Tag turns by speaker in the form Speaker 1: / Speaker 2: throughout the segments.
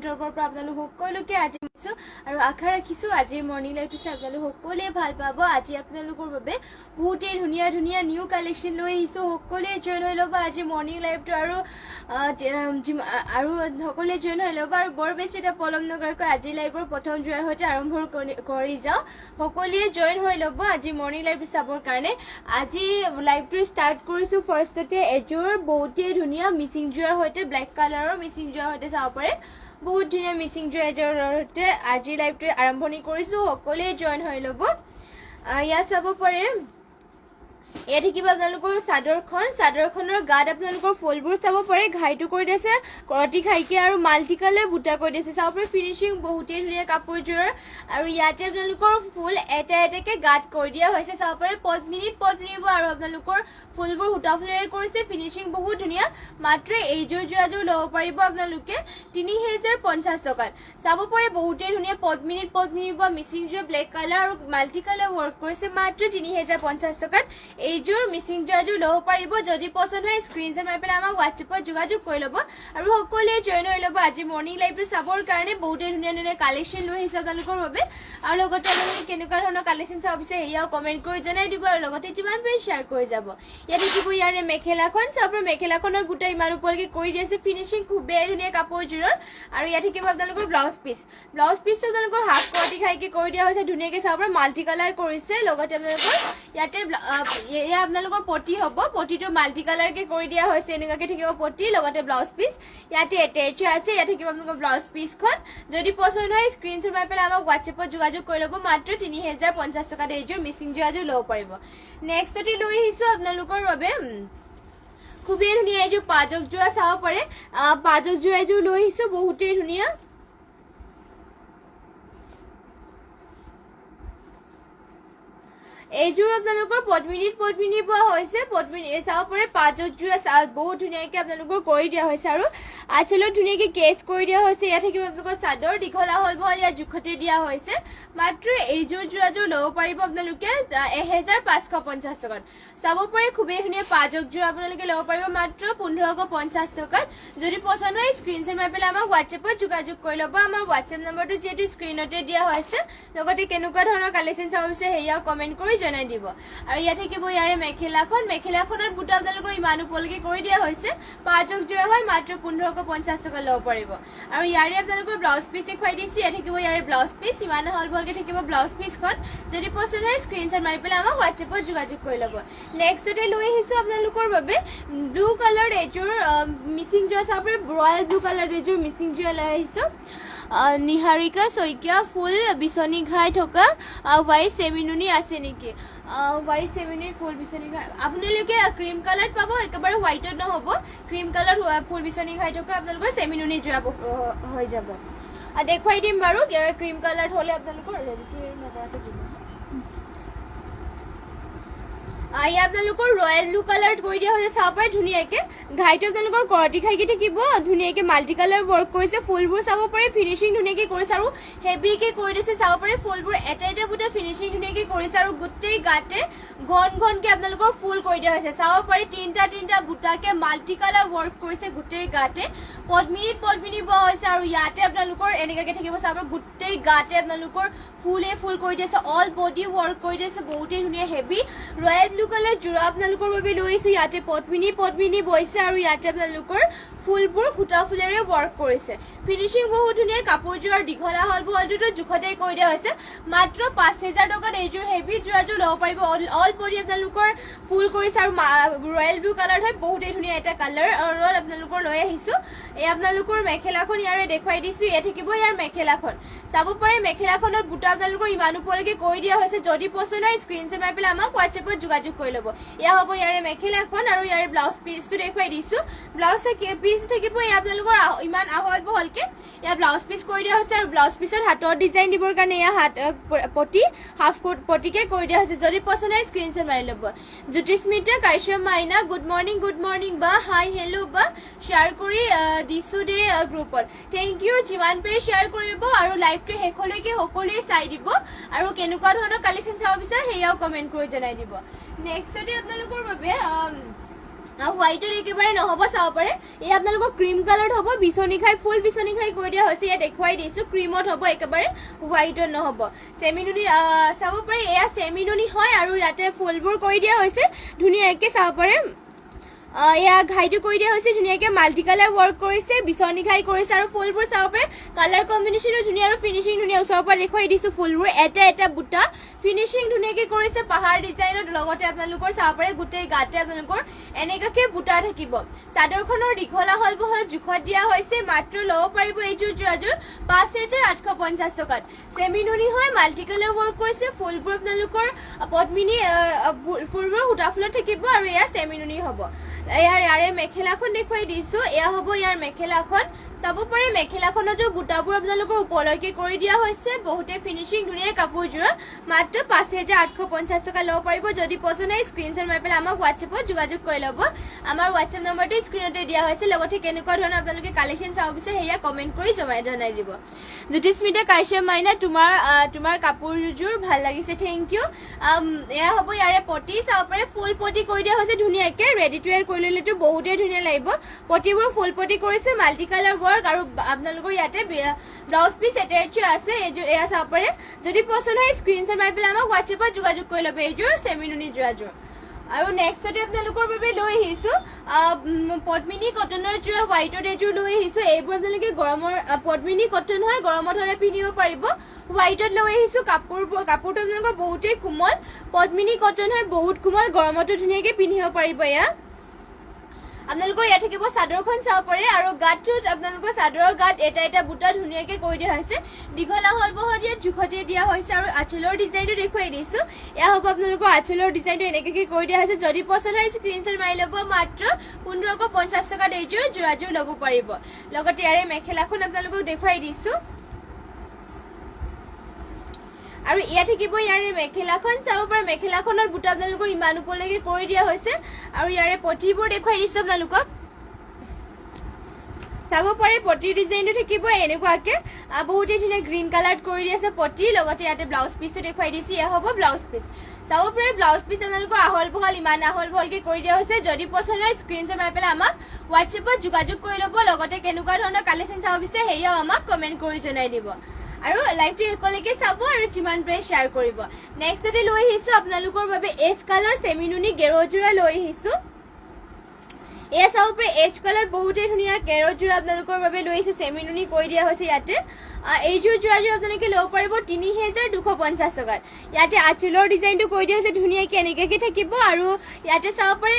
Speaker 1: অন্তৰৰ পৰা আপোনালোক সকলোকে আজি মিছো আৰু আশা ৰাখিছো আজিৰ মৰ্ণিং লাইভটো চাই আপোনালোক সকলোৱে ভাল পাব। আজি আপোনালোকৰ বাবে বহুতেই ধুনীয়া ধুনীয়া নিউ কালেকশ্যন লৈ আহিছোঁ। সকলোৱে জইন হৈ ল'ব আজি মৰ্ণিং লাইভটো আৰু সকলোৱে জইন হৈ ল'ব আৰু বৰ বেছি এটা পলম নকৰাকৈ আজি লাইভৰ প্ৰথম জোৱাৰ সৈতে আৰম্ভ কৰি যাওঁ। সকলোৱে জইন হৈ ল'ব আজি মৰ্ণিং লাইভটো চাবৰ কাৰণে। আজি লাইভটো ষ্টাৰ্ট কৰিছোঁ। ফাৰ্ষ্টতে এযোৰ বহুতেই ধুনীয়া মিচিং জোৱাৰ সৈতে ব্লেক কালাৰৰ মিচিং জোৱাৰ সৈতে চাব পাৰে। বহুত ধুনীয়া মিচিং জোৱাৰ এযোৰৰ সৈতে আজি লাইভটো আৰম্ভণি কৰিছোঁ। সকলোৱে জইন হৈ ল'ব। ইয়াত চাব পাৰে ইয়াত থাকিব আপোনালোকৰ চাদৰখনৰ গাত আপোনালোকৰ ফুলবোৰ চাব পাৰে। ঘাইটো কৰি দিছে কৰতি ঘাইকে আৰু মাল্টি কালাৰ বুটা কৰি দিছে। চাব পাৰে ফিনিচিং বহুতেই ধুনীয়া কাপোৰযোৰৰ আৰু ইয়াতে আপোনালোকৰ ফুল এটা এটাকে গাত কৰি দিয়া হৈছে। চাব পাৰে পদ্মিনীত আৰু আপোনালোকৰ ফুলবোৰ সূতা ফুলেৰে কৰিছে। ফিনিচিং বহুত ধুনীয়া। মাত্ৰ এইযোৰ যোৰাযোৰ ল'ব পাৰিব আপোনালোকে 3050 টকাত। চাব পাৰে বহুতেই ধুনীয়া পদ্মিনীত মিচিং যোৰা ব্লেক কালাৰ আৰু মাল্টি কালাৰ ৱৰ্ক কৰিছে। মাত্ৰ 3050 টকাত এইযোৰ মিচিং যোৰাযোৰ ল'ব পাৰিব। যদি পচন্দ হয় স্ক্ৰীনশ্বট মাৰি পেলাই আমাক হোৱাটছএপত যোগাযোগ কৰি ল'ব আৰু সকলোৱে জইন হৈ ল'ব আজি মৰ্ণিং লাইভটো চাবৰ কাৰণে। বহুতেই ধুনীয়া ধুনীয়া কালেকশ্যন লৈ আহিছে আপোনালোকৰ বাবে আৰু লগতে আপোনালোকে কেনেকুৱা ধৰণৰ কালেকশ্যন চাব বিচাৰে সেয়াও কমেণ্ট কৰি জনাই দিব আৰু লগতে যিমান পাৰে শ্বেয়াৰ কৰি যাব। ইয়াত থাকিব ইয়াৰে মেখেলাখন। চাব পাৰে মেখেলাখনৰ বুটা ইমান ওপৰলৈকে কৰি দি আছে। ফিনিচিং খুবেই ধুনীয়া কাপোৰযোৰৰ আৰু ইয়াত থাকিব আপোনালোকৰ ব্লাউজ পিচটো আপোনালোকৰ হাফ কৰতি ঘাইকে কৰি দিয়া হৈছে। ধুনীয়াকৈ চাব পাৰে মাল্টি কালাৰ কৰিছে। লগতে আপোনালোকৰ ইয়াতে এয়া আপোনালোকৰ পটি হ'ব। পটিটো মাল্টি কালাৰকে কৰি দিয়া হৈছে। এনেকুৱাকে থাকিব পটি লগতে ব্লাউজ পিচ ইয়াতে এটেচ আছে। ইয়াত থাকিব আপোনালোকৰ ব্লাউজ পিচখন। যদি পচন্দ হয় স্ক্ৰীনশ্বট মাৰি পেলাই আমাক হোৱাটছএপত যোগাযোগ কৰি ল'ব। মাত্ৰ 3050 টকাত এইযোৰ মিচিং যোৰাযোৰ ল'ব পাৰিব। নেক্সটতে লৈ আহিছোঁ আপোনালোকৰ বাবে খুবেই ধুনীয়া এইযোৰ পাজক যোৰা চাব পাৰে। পাজক যোৰা এযোৰ লৈ আহিছোঁ বহুতেই ধুনীয়া। এইযোৰ আপোনালোকৰ পদ্মিনীত পোৱা হৈছে। পদ্মিনী চাব পাৰে পাঁচযোৰ বহুত ধুনীয়াকৈ আপোনালোকৰ কৰি দিয়া হৈছে আৰু আঁচলত ধুনীয়াকৈ কেচ কৰি দিয়া হৈছে। ইয়াত থাকিব আপোনালোকৰ চাদৰ দীঘলা হ'ল বহল ইয়াত জোখতে দিয়া হৈছে। মাত্ৰ এইযোৰ যোৰাযোৰ ল'ব পাৰিব আপোনালোকে 1550 টকাত। চাব পাৰে খুবেই ধুনীয়া পাঁচযোৰ যোৰা আপোনালোকে ল'ব পাৰিব মাত্ৰ 1550 টকাত। যদি পচন্দ হয় স্ক্ৰীনশ্বট মাৰি পেলাই আমাক হোৱাটছএপত যোগাযোগ কৰি ল'ব। আমাৰ হোৱাটছএপ নম্বৰটো যিহেতু স্ক্ৰীনতে দিয়া হৈছে। লগতে কেনেকুৱা ধৰণৰ কালেকশ্যন চাব বিচাৰে সেয়াও কমেণ্ট কৰি জনাই দিব। আৰু ইয়াত থাকিব ইয়াৰে মেখেলাখনৰ বুটা আপোনালোকৰ ইমান ওপৰলৈকে কৰি দিয়া হৈছে। পাঁচক যোৰা হয় মাত্ৰ 1550 টকা ল'ব পাৰিব। আৰু ইয়াৰে আপোনালোকৰ ব্লাউজ পিচ দেখুৱাই দিছোঁ। ইয়াত থাকিব ইয়াৰে ব্লাউজ পিচ ইমান হল বলকে থাকিব ব্লাউজ পিচখন। যদি পচন্দ হয় স্ক্ৰীনশ্বট মাৰি পেলাই আমাক হোৱাটছএপত যোগাযোগ কৰি ল'ব। নেক্সটতে লৈ আহিছোঁ আপোনালোকৰ বাবে ব্লু কালাৰ এযোৰ মিচিং যোৰা চাব পাৰে। ৰয়েল ব্লু কালাৰ এযোৰ মিচিং যোৰা লৈ আহিছোঁ। নিহাৰিকা শইকীয়া ফুল বিচনী ঘাই থকা হোৱাইট চেমিনুনি আছে নেকি? হোৱাইট চেমিনুনিৰ ফুল বিচনী ঘাই আপোনালোকে ক্ৰীম কালাৰত পাব। একেবাৰে হোৱাইটত নহ'ব। ক্ৰীম কালাৰ ফুল বিচনী ঘাই থকা আপোনালোকৰ চেমিনুনি যোৰা হৈ যাব। দেখুৱাই দিম বাৰু ক্ৰীম কালাৰত হ'লে আপোনালোকৰ ইয়াত আপোনালোকৰ ৰয়েল ব্লু কালাৰ কৰি দিয়া হৈছে। চাব পাৰে ধুনীয়াকৈ ঘাইটো আপোনালোকৰ কৰতি ঘাইকে থাকিব। ধুনীয়াকৈ মাল্টি কালাৰ ৱৰ্ক কৰিছে। ফুলবোৰ চাব পাৰে ফিনিচিং ধুনীয়াকৈ কৰিছে আৰু হেভিকৈ কৰি দিছে। চাব পাৰে ফুলবোৰ এটা এটা বুটা ফিনিচিং ধুনীয়াকৈ কৰিছে আৰু গোটেই গাতে ঘনকৈ আপোনালোকৰ ফুল কৰি দিয়া হৈছে। চাব পাৰে তিনিটা বুটাকে মাল্টি কালাৰ ৱৰ্ক কৰিছে গোটেই গাতে। পদ্মিনীত বোৱা হৈছে আৰু ইয়াতে আপোনালোকৰ এনেকুৱাকৈ থাকিব। চাব পাৰে গোটেই গাতে আপোনালোকৰ ফুল কৰি দিছে। অল বডি ৱৰ্ক কৰি দিছে। বহুতেই ধুনীয়া হেভি ৰয়েল ব্লু কালাৰ যোৰা আপোনালোকৰ বাবে লৈ আহিছোঁ। ইয়াতে পদ্মিনী বৈছে আৰু ইয়াতে আপোনালোকৰ ফুলবোৰ সূতা ফুলেৰে ৱৰ্ক কৰিছে। ফিনিচিং বহুত ধুনীয়া। কাপোৰযোৰ দীঘলা হ'ল বহলটোতো জোখতে কৰি দিয়া হৈছে। মাত্ৰ 5000 টকাত এইযোৰ হেভি যোৰাযোৰ ল'ব পাৰিব। অল বডি আপোনালোকৰ ফুল কৰিছে আৰু ৰয়েল ব্লু কালাৰ হয়। বহুতেই ধুনীয়া এটা কালাৰত আপোনালোকৰ লৈ আহিছোঁ। এই আপোনালোকৰ মেখেলাখন ইয়াৰে দেখুৱাই দিছোঁ। ইয়াত থাকিব ইয়াৰ মেখেলাখন। চাব পাৰে মেখেলাখনত বুটা আপোনালোকৰ ইমান ওপৰলৈকে কৰি দিয়া হৈছে। যদি পচন্দ হয় স্ক্ৰীনশ্বট মাৰি পেলাই আমাক হোৱাটছএপত যোগাযোগ কৰি ল'ব। এয়া হ'ব ইয়াৰে মেখেলাখন আৰু ইয়াৰে ব্লাউজ পিচটো দেখুৱাই দিছোঁ। ব্লাউজ পিচ থাকিব আপোনালোকৰ ইমান আহল বহলকে ইয়াৰ ব্লাউজ পিচ কৰি দিয়া হৈছে আৰু ব্লাউজ পিচত হাতৰ ডিজাইন দিবৰ কাৰণে এয়া হাফ পটিকে কৰি দিয়া হৈছে। যদি পচন্দ হয় স্ক্ৰীনশ্বট মাৰি ল'ব। জ্যোতিস্মিতা কাশ্যপ মাইনা গুড মৰ্ণিং বা হাই হেল্ল' বা শ্বেয়াৰ কৰি দিছোঁ দে গ্ৰুপত। Thank you. যিমান পাৰে শ্বেয়াৰ কৰিব আৰু লাইভটো শেষলৈকে সকলোৱে চাই দিব আৰু কেনেকুৱা ধৰণৰ কালেকশ্যন চাব বিচাৰে সেয়াও কমেণ্ট কৰি জনাই দিব। নেক্সটতে আপোনালোকৰ বাবে হোৱাইটৰ একেবাৰে নহ'ব চাব পাৰে এই আপোনালোকৰ ক্ৰীম কালাৰত হ'ব বিচনী খাই ফুল বিচনী খাই কৈ দিয়া হৈছে ইয়াত দেখুৱাই দিছো ক্ৰীমত হ'ব একেবাৰে হোৱাইটত নহ'ব চেমিনুনি চাব পাৰে এয়া চেমিনুনি হয় আৰু ইয়াতে ফুলবোৰ কৈ দিয়া হৈছে ধুনীয়াকৈ চাব পাৰে এয়া ঘাইটো কৈ দিয়া হৈছে ধুনীয়াকৈ মাল্টি কালাৰ ৱৰ্ক কৰিছে বিচনী ঘাই কৰিছে আৰু ফুলবোৰ চাব পাৰে কালাৰ কম্বিনেশ্যনো ধুনীয়া আৰু ফিনিচিং ধুনীয়া ওচৰৰ পৰা দেখুৱাই দিছো ফুলবোৰ এটা এটা বুটা ফিনিচিং ধুনীয়াকৈ কৰিছে পাহাৰ ডিজাইনত লগতে আপোনালোকৰ চাব পাৰে গোটেই গাতে আপোনালোকৰ এনেকুৱাকৈ বুটা থাকিব চাদৰখনৰ দীঘলা হল বহল জোখত দিয়া হৈছে মাত্ৰ ল'ব পাৰিব এইযোৰ যোৰাযোৰ 5850 টকাত চেমিনুনি হয় মাল্টি কালাৰ ৱৰ্ক কৰিছে ফুলবোৰ আপোনালোকৰ পদ্মিনী ফুলবোৰ সূতা ফুলত থাকিব আৰু এয়া চেমিনুনি হ'ব ইয়াৰে মেখেলাখন দেখুৱাই দিছো এয়া হ'ব ইয়াৰ মেখেলাখন চাব পাৰে মেখেলাখনতো বুটাবোৰ আপোনালোকৰ ওপৰলৈকে কৰি দিয়া হৈছে বহুতে ফিনিচিং ধুনীয়া কাপোৰযোৰ মাত্ৰ 5850 টকা ল'ব পাৰিব যদি পছন্দ হয় স্ক্ৰীনশ্বট মাৰি পেলাই আমাক হোৱাটছএপত যোগাযোগ কৰি ল'ব আমাৰ হোৱাটছএপ নম্বৰটো স্ক্ৰীনতে দিয়া হৈছে লগতে কেনেকুৱা ধৰণৰ আপোনালোকে কালেকশ্যন চাব বিচাৰে সেয়া কমেণ্ট কৰি জনাই দিব জ্যোতিস্মিতা কাশ্যপ মাইনা তোমাৰ কাপোৰযোৰ ভাল লাগিছে থেংক ইউ এয়া হ'ব ইয়াৰে পটি চাব পাৰে ফুল পটি কৰি দিয়া হৈছে ধুনীয়াকৈ ৰেডি টু ৱেৰ কৰি ল'লেতো বহুতেই ধুনীয়া লাগিব পটিবোৰ ফুল পটি কৰিছে মাল্টি কালাৰ ৱৰ্ক আৰু আপোনালোকৰ ইয়াতে ব্লাউজ পিচ এটাচ আছে এয়া চাব পাৰে যদি পছন্দ হয় স্ক্ৰীনশ্বট মাৰি পেলাই আমাক হোৱাটছএপত যোগাযোগ কৰি ল'ব এইযোৰ চেমিনুনি যোৰাযোৰ আৰু নেক্সটতে আপোনালোকৰ বাবে লৈ আহিছো পদ্মিনী কটনৰ যোৰা হোৱাইটত এযোৰ লৈ আহিছো এইবোৰ আপোনালোকে গৰমৰ পদ্মিনী কটন হয় গৰমত হ'লে পিন্ধিব পাৰিব হোৱাইটত লৈ আহিছো কাপোৰটো আপোনালোকৰ বহুতেই কোমল পদ্মিনী কটন হয় বহুত কোমল গৰমতো ধুনীয়াকৈ পিন্ধিব পাৰিব এয়া আপোনালোকৰ ইয়াত থাকিব চাদৰখন চাব পাৰে আৰু গাঁতটোত আপোনালোকৰ চাদৰৰ গাঁত এটা এটা বুটা ধুনীয়াকৈ কৰি দিয়া হৈছে দীঘলা হল বহল ইয়াত জোখতে দিয়া হৈছে আৰু আঁচলৰ ডিজাইনটো দেখুৱাই দিছো এয়া হ'ব আপোনালোকৰ আঁচলৰ ডিজাইনটো এনেকৈ কৰি দিয়া হৈছে যদি পছন্দ হয় স্ক্ৰীনশ্বট মাৰি ল'ব মাত্ৰ 1550 টকাত এইযোৰ যোৰাযোৰ ল'ব পাৰিব লগতে ইয়াৰে মেখেলাখন আপোনালোকক দেখুৱাই দিছো আৰু ইয়া থাকিব ইয়াৰে মেখেলাখন চাব পাৰে মেখেলাখনৰ বুটা আপোনালোকৰ ইমান ওপৰলৈকে কৰি দিয়া হৈছে আৰু ইয়াৰে পটিবোৰ দেখুৱাই দিছো আপোনালোকক চাব পাৰে পটিৰ ডিজাইনটো থাকিব এনেকুৱাকৈ বহুতেই ধুনীয়া গ্ৰীণ কালাৰত কৰি দি আছে পটি লগতে ইয়াতে ব্লাউজ পিচটো দেখুৱাই দিছে এয়া হ'ব ব্লাউজ পিচ চাব পাৰে ব্লাউজ পিচ আপোনালোকৰ আহল বহল ইমান আহল বহলকৈ কৰি দিয়া হৈছে যদি পছন্দ হয় স্ক্ৰীনশ্বট মাৰি পেলাই আমাক হোৱাটছএপত যোগাযোগ কৰি ল'ব লগতে কেনেকুৱা ধৰণৰ কালেকশ্যন চাব বিচাৰে সেয়াও আমাক কমেণ্ট কৰি জনাই দিব আৰু লাইভটো একেলগে চাব আৰু যিমান পাৰে শ্বেয়াৰ কৰিব নেক্সটতে লৈ আহিছো আপোনালোকৰ বাবে এজ কালাৰ চেমিনুনি গেৰোযোৰা লৈ আহিছো এয়া চাব পাৰে এজ কালাৰ বহুতেই ধুনীয়া গেৰোযোৰা আপোনালোকৰ বাবে লৈ আহিছো চেমিনুনি কৰি দিয়া হৈছে ইয়াতে এইযোৰ যোৰাযোৰ আপোনালোকে ল'ব পাৰিব 3250 টকাত ইয়াতে আঁচলৰ ডিজাইনটো কৰি দিয়া হৈছে ধুনীয়াকৈ এনেকুৱাকৈ থাকিব আৰু ইয়াতে চাব পাৰে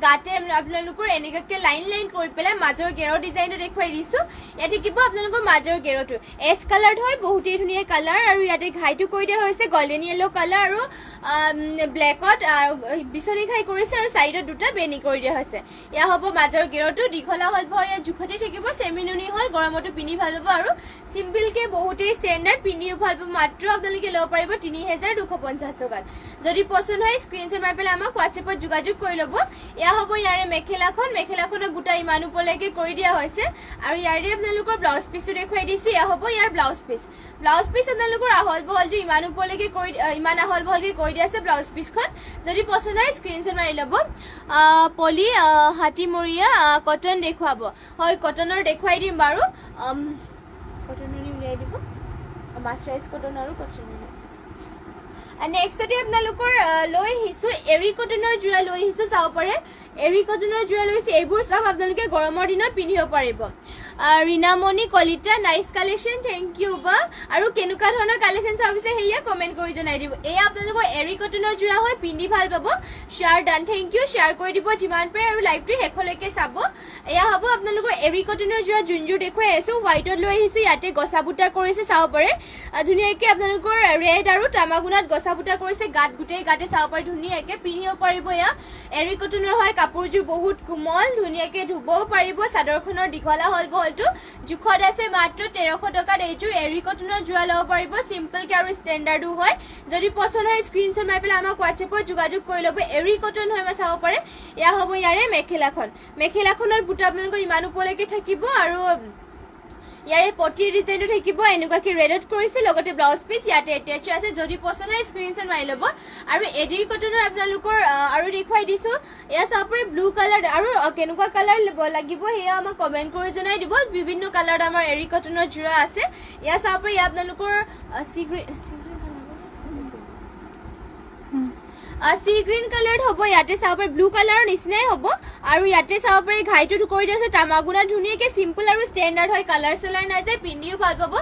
Speaker 1: গাতে আপোনালোকৰ এনেকুৱাকৈ লাইন লাইন কৰি পেলাই মাজৰ গেৰৰ ডিজাইনটো দেখুৱাই দিছো ইয়াতে থাকিব আপোনালোকৰ মাজৰ গেৰটো এজ কালাৰত হয় বহুতেই ধুনীয়া কালাৰ আৰু ইয়াতে ঘাইটো কৰি দিয়া হৈছে গল্ডেন য়েলো কালাৰ আৰু ব্লেকত আৰু বিচনী ঘাই কৰিছে আৰু চাইডত দুটা বেনি কৰি দিয়া হৈছে এয়া হ'ব মাজৰ গেৰটো দীঘলা হল বহল ইয়াত জোখতে থাকিব চেমিনুনি হয় গৰমতো পিন্ধি ভাল হ'ব আৰু চিম্পলকে বহুতেই ষ্টেণ্ডাৰ্ড পিন্ধিও ভাল পাব মাত্ৰ আপোনালোকে ল'ব পাৰিব 3250 টকাত যদি পছন্দ হয় স্ক্ৰীনশ্বট মাৰি পেলাই আমাক হোৱাটছএপত যোগাযোগ কৰি ল'ব এয়া হ'ব ইয়াৰে মেখেলাখনৰ বুটা ইমান ওপৰলৈকে কৰি দিয়া হৈছে আৰু ইয়াৰে আপোনালোকৰ ব্লাউজ পিচটো দেখুৱাই দিছো এয়া হ'ব ইয়াৰ ব্লাউজ পিচ আপোনালোকৰ আহল বহলটো ইমান ওপৰলৈকে ইমান আহল বহলকৈ কৰি দিয়া আছে ব্লাউজ পিচখন যদি পছন্দ হয় স্ক্ৰীনশ্বট মাৰি ল'ব পলি হাতীমূৰীয়া কটন দেখুৱাব হয় কটনৰ দেখুৱাই দিম বাৰু কটননি উলিয়াই দিব মাছৰাইজ কটন আৰু কটননি নেক্সটতে আপোনালোকৰ লৈ আহিছো এৰী কটনৰ যোৰা লৈ আহিছো চাব পাৰে এৰী কটনৰ যোৰা লৈছে এইবোৰ সব আপোনালোকে গৰমৰ দিনত পিন্ধিব পাৰিব Rinamoni Kalita nice collection thank you বা আৰু কেনেকুৱা ধৰণৰ কালেকশ্যন চাব বিচাৰে সেয়া কমেণ্ট কৰি জনাই দিব এয়া আপোনালোকৰ এৰী কটনৰ যোৰা হয় পিন্ধি ভাল পাব শ্বেয়াৰ ডান থেংক ইউ শ্বেয়াৰ কৰি দিব যিমান পাৰে আৰু লাইভটো শেষলৈকে চাব এয়া হ'ব আপোনালোকৰ এৰী কটনৰ যোৰা যোনযোৰ দেখুৱাই আছো হোৱাইটত লৈ আহিছো ইয়াতে গছা বুটা কৰিছে চাব পাৰে ধুনীয়াকৈ আপোনালোকৰ ৰেড আৰু তামাগুনাত গছা বুটা কৰিছে গাত গোটেই গাতে চাব পাৰে ধুনীয়াকৈ পিন্ধিব পাৰিব এয়া এৰী কটনৰ হয় কাপোৰযোৰ বহুত কোমল ধুনীয়াকৈ ধুবও পাৰিব চাদৰখনৰ দীঘলা হল বহলটো জোখত আছে মাত্ৰ 1300 টকাত এইযোৰ এৰী কটনৰ যোৰা ল'ব পাৰিব চিম্পলকৈ আৰু ষ্টেণ্ডাৰ্ডো হয় যদি পছন্দ হয় স্ক্ৰীনশ্বট মাৰি পেলাই আমাক হোৱাটছএপত যোগাযোগ কৰি ল'ব এৰী কটন হয় মই চাব পাৰে এয়া হ'ব ইয়াৰে মেখেলাখনৰ বুটা আপোনালোকৰ ইমান ওপৰলৈকে থাকিব আৰু ইয়াৰে পটিৰ ডিজাইনটো থাকিব এনেকুৱাকে ৰেডত কৰিছে লগতে ব্লাউজ পিচ ইয়াতে এটেচ আছে যদি পছন্দ হয় স্ক্ৰিনশ্বট মাৰি ল'ব আৰু এডি কটনৰ আপোনালোকৰ আৰু দেখুৱাই দিছো এয়া চাপৰে ব্লু কালাৰ আৰু কেনেকুৱা কালাৰ লাগিব হেয়া আমাক কমেন্ট কৰি জনাই দিব বিভিন্ন কালাৰত আমাৰ এডি কটনৰ জোৰা আছে এয়া চাপৰে আপোনালোকৰ সি গ্ৰীন কালাৰ হ'ব ইয়াতে চাব পাৰে ব্লু কালাৰৰ নিচিনাই হ'ব আৰু ইয়াতে চাব পাৰে ঘাইটো কৰি দিছে তামাগুনা ধুনীয়াকে সিম্পল আৰু ষ্টেণ্ডাৰ্ড হয় কালাৰ চেলাৰ নাই যায় পিন্ধিও ভাল পাব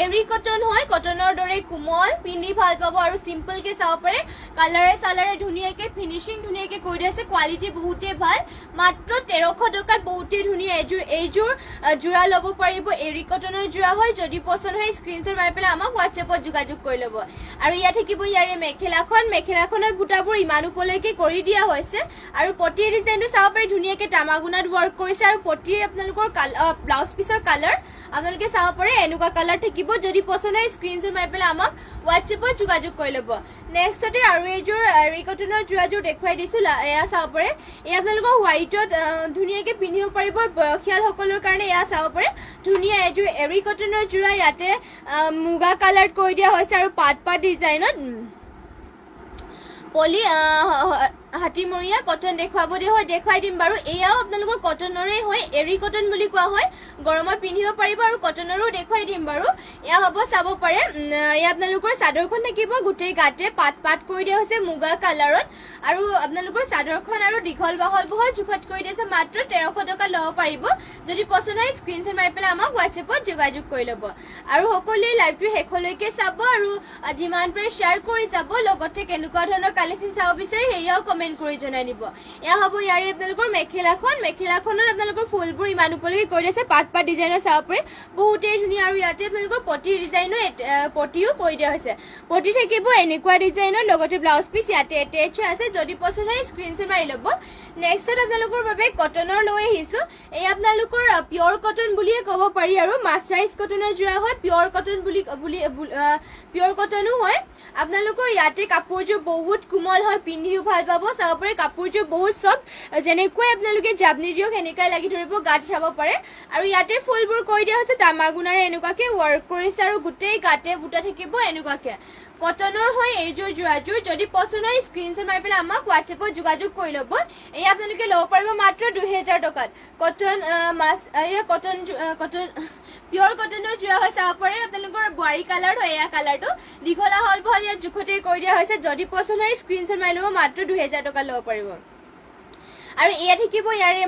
Speaker 1: এৰি কটন হয় কটনৰ দৰে কোমল পিন্ধি ভাল পাব আৰু সিম্পল কে চাব পাৰে কালাৰে সালাৰে ধুনীয়াকে ফিনিশিং ধুনীয়াকে কৰি দিছে কোৱালিটি বহুতে ভাল মাত্ৰ 1300 টকাত বহুতে ধুনীয়া এইযোৰ জোৰা ল'ব পাৰিব এৰি কটনৰ জোৰা হয় যদি পছন্দ হয় স্ক্ৰিনশ্বট মাৰি পেলাই আমাক হোৱাটছএপত যোগাযোগ কৰি ল'ব আৰু ইয়াত থাকিব ইয়াৰে মেখেলাখনৰ বুটা ইমান উপলৈকে কৰি দিয়া হৈছে আৰু পটিৰ ডিজাইনটো চাব পাৰি ধুনীয়াকে তামাগুনাত ৱৰ্ক কৰিছে আৰু পটিৰ আপোনালোকৰ ব্লাউজ পিছৰ কালাৰ আপোনালোকে চাব পাৰে এনেকুৱা কালাৰ থাকিব যদি পছন্দ হয় স্ক্ৰিনশ্বট মাৰি পেলাই আমাক হোৱাটছএপত যোগাযোগ কৰি ল'ব নেক্সটতে আৰু এইযোৰ এৰি কটনৰ জোৰাযোৰ দেখুৱাই দিছো এয়া চাব পাৰে এই আপোনালোকৰ হোৱাইটত ধুনীয়াকে পিন্ধিব পাৰিব বয়সীয়ালসকলৰ কাৰণে এয়া চাব পাৰে ধুনীয়া এইযোৰ এৰি কটনৰ জোৰা ইয়াতে মুগা কালাৰ কৰি দিয়া হৈছে আৰু পাট ডিজাইনত পলি হাতীমৰীয়া কটন দেখুৱাই দিম বাৰু এয়াও আপোনালোকৰ কটনৰে হয় এৰি কটন বুলি কোৱা হয় গৰমত পিন্ধিব পাৰিব আৰু কটনৰো দেখুৱাই দিম বাৰু এয়া হ'ব চাব পাৰে এয়া আপোনালোকৰ চাদৰখন থাকিব গোটেই গাতে পাট কৰি দিয়া হৈছে মুগা কালাৰত আৰু আপোনালোকৰ চাদৰখন আৰু দীঘল বহল জোখত কৰি দিছে মাত্ৰ 1300 টকা ল'ব পাৰিব যদি পছন্দ হয় স্ক্ৰিনশ্বট মাৰি পেলাই আমাক হোৱাটছএপত যোগাযোগ কৰি ল'ব আৰু সকলোৱে লাইভটো শেষলৈকে চাব আৰু যিমান পাৰে শ্বেয়াৰ কৰি যাব লগতে কেনেকুৱা ধৰণৰ কালেকশ্যন চাব বিচাৰে সেয়াও কমেন্ট কৰি জনাই দিব এয়া হ'ব ইয়াৰে আপোনালোকৰ মেখেলাখনত আপোনালোকৰ ফুলবোৰ ইমান উপলৈকে কৰি দিছে পাট ডিজাইনৰ চাব পাৰে বহুতেই ধুনীয়া আৰু ইয়াতে আপোনালোকৰ পটিৰ ডিজাইনৰ পটিও কৰি দিয়া হৈছে পটি থাকিব এনেকুৱা ডিজাইনৰ লগতে ব্লাউজ পিচ ইয়াতে এটেচ আছে যদি পছন্দ হয় স্ক্ৰিনশ্বট মাৰি ল'ব নেক্সটত আপোনালোকৰ বাবে কটনৰ লৈ আহিছো এই আপোনালোকৰ পিয়ৰ কটন বুলিয়ে ক'ব পাৰি আৰু মাছৰাইজ কটনৰ জোৰা হয় পিয়ৰ কটন বুলি পিয়ৰ কটনো হয় আপোনালোকৰ ইয়াতে কাপোৰযোৰ বহুত কোমল হয় পিন্ধিও ভাল পাব চাব পাৰে কাপোৰযোৰ বহুত সফট যেনেকৈ আপোনালোকে জাপনি দিয়ক এনেকৈ লাগি ধৰিব গাত চাব পাৰে আৰু ইয়াতে ফুলবোৰ কৰি দিয়া হৈছে তামাগুনাৰে এনেকুৱাকে ৱৰ্ক কৰিছে আৰু গোটেই গাতে বুটা থাকিব এনেকুৱাকে কটনৰ হয় এইযোৰ জোৰাযোৰ যদি পছন্দ হয় স্ক্ৰিনশ্বট মাৰি পেলাই আমাক হোৱাটছএপত যোগাযোগ কৰি ল'ব এই আপোনালোকে ল'ব পাৰিব মাত্ৰ 2000 টকাত কটন পিয়ৰ কটনৰ জোৰা হয় চাব পাৰে আপোনালোকৰ বোৱাৰী কালাৰ হয় এয়া কালাৰটো দীঘলা হল বহল ইয়াত জোখতে কৰি দিয়া হৈছে যদি পছন্দ হয় স্ক্ৰিনশ্বট মাৰি ল'ব মাত্ৰ 2000 টকা ল'ব পাৰিব আৰু এয়া থাকিব ইয়াৰে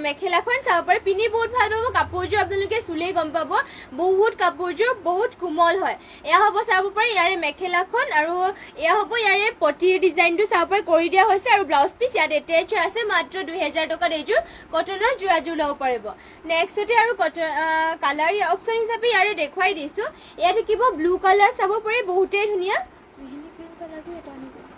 Speaker 1: মেখেলাখন চাব পাৰে পিন্ধি বহুত ভাল পাব কাপোৰযোৰ আপোনালোকে চুলেই গম পাব বহুত কাপোৰযোৰ বহুত কোমল হয় এয়া হ'ব চাব পাৰে ইয়াৰে মেখেলাখন আৰু এয়া হ'ব ইয়াৰে পটিৰ ডিজাইনটো চাব পাৰে কৰি দিয়া হৈছে আৰু ব্লাউজ পিচ ইয়াত এটেচ আছে মাত্ৰ 2000 টকাত এইযোৰ কটনৰ জোৰাযোৰ ল'ব পাৰিব নেক্সটতে আৰু কালাৰ অপশ্যন হিচাপে ইয়াৰে দেখুৱাই দিছো এয়া থাকিব ব্লু কালাৰ চাব পাৰে বহুতেই ধুনীয়া মেহেন্দি গ্ৰীণ কালাৰটো এটা আনি দিয়ক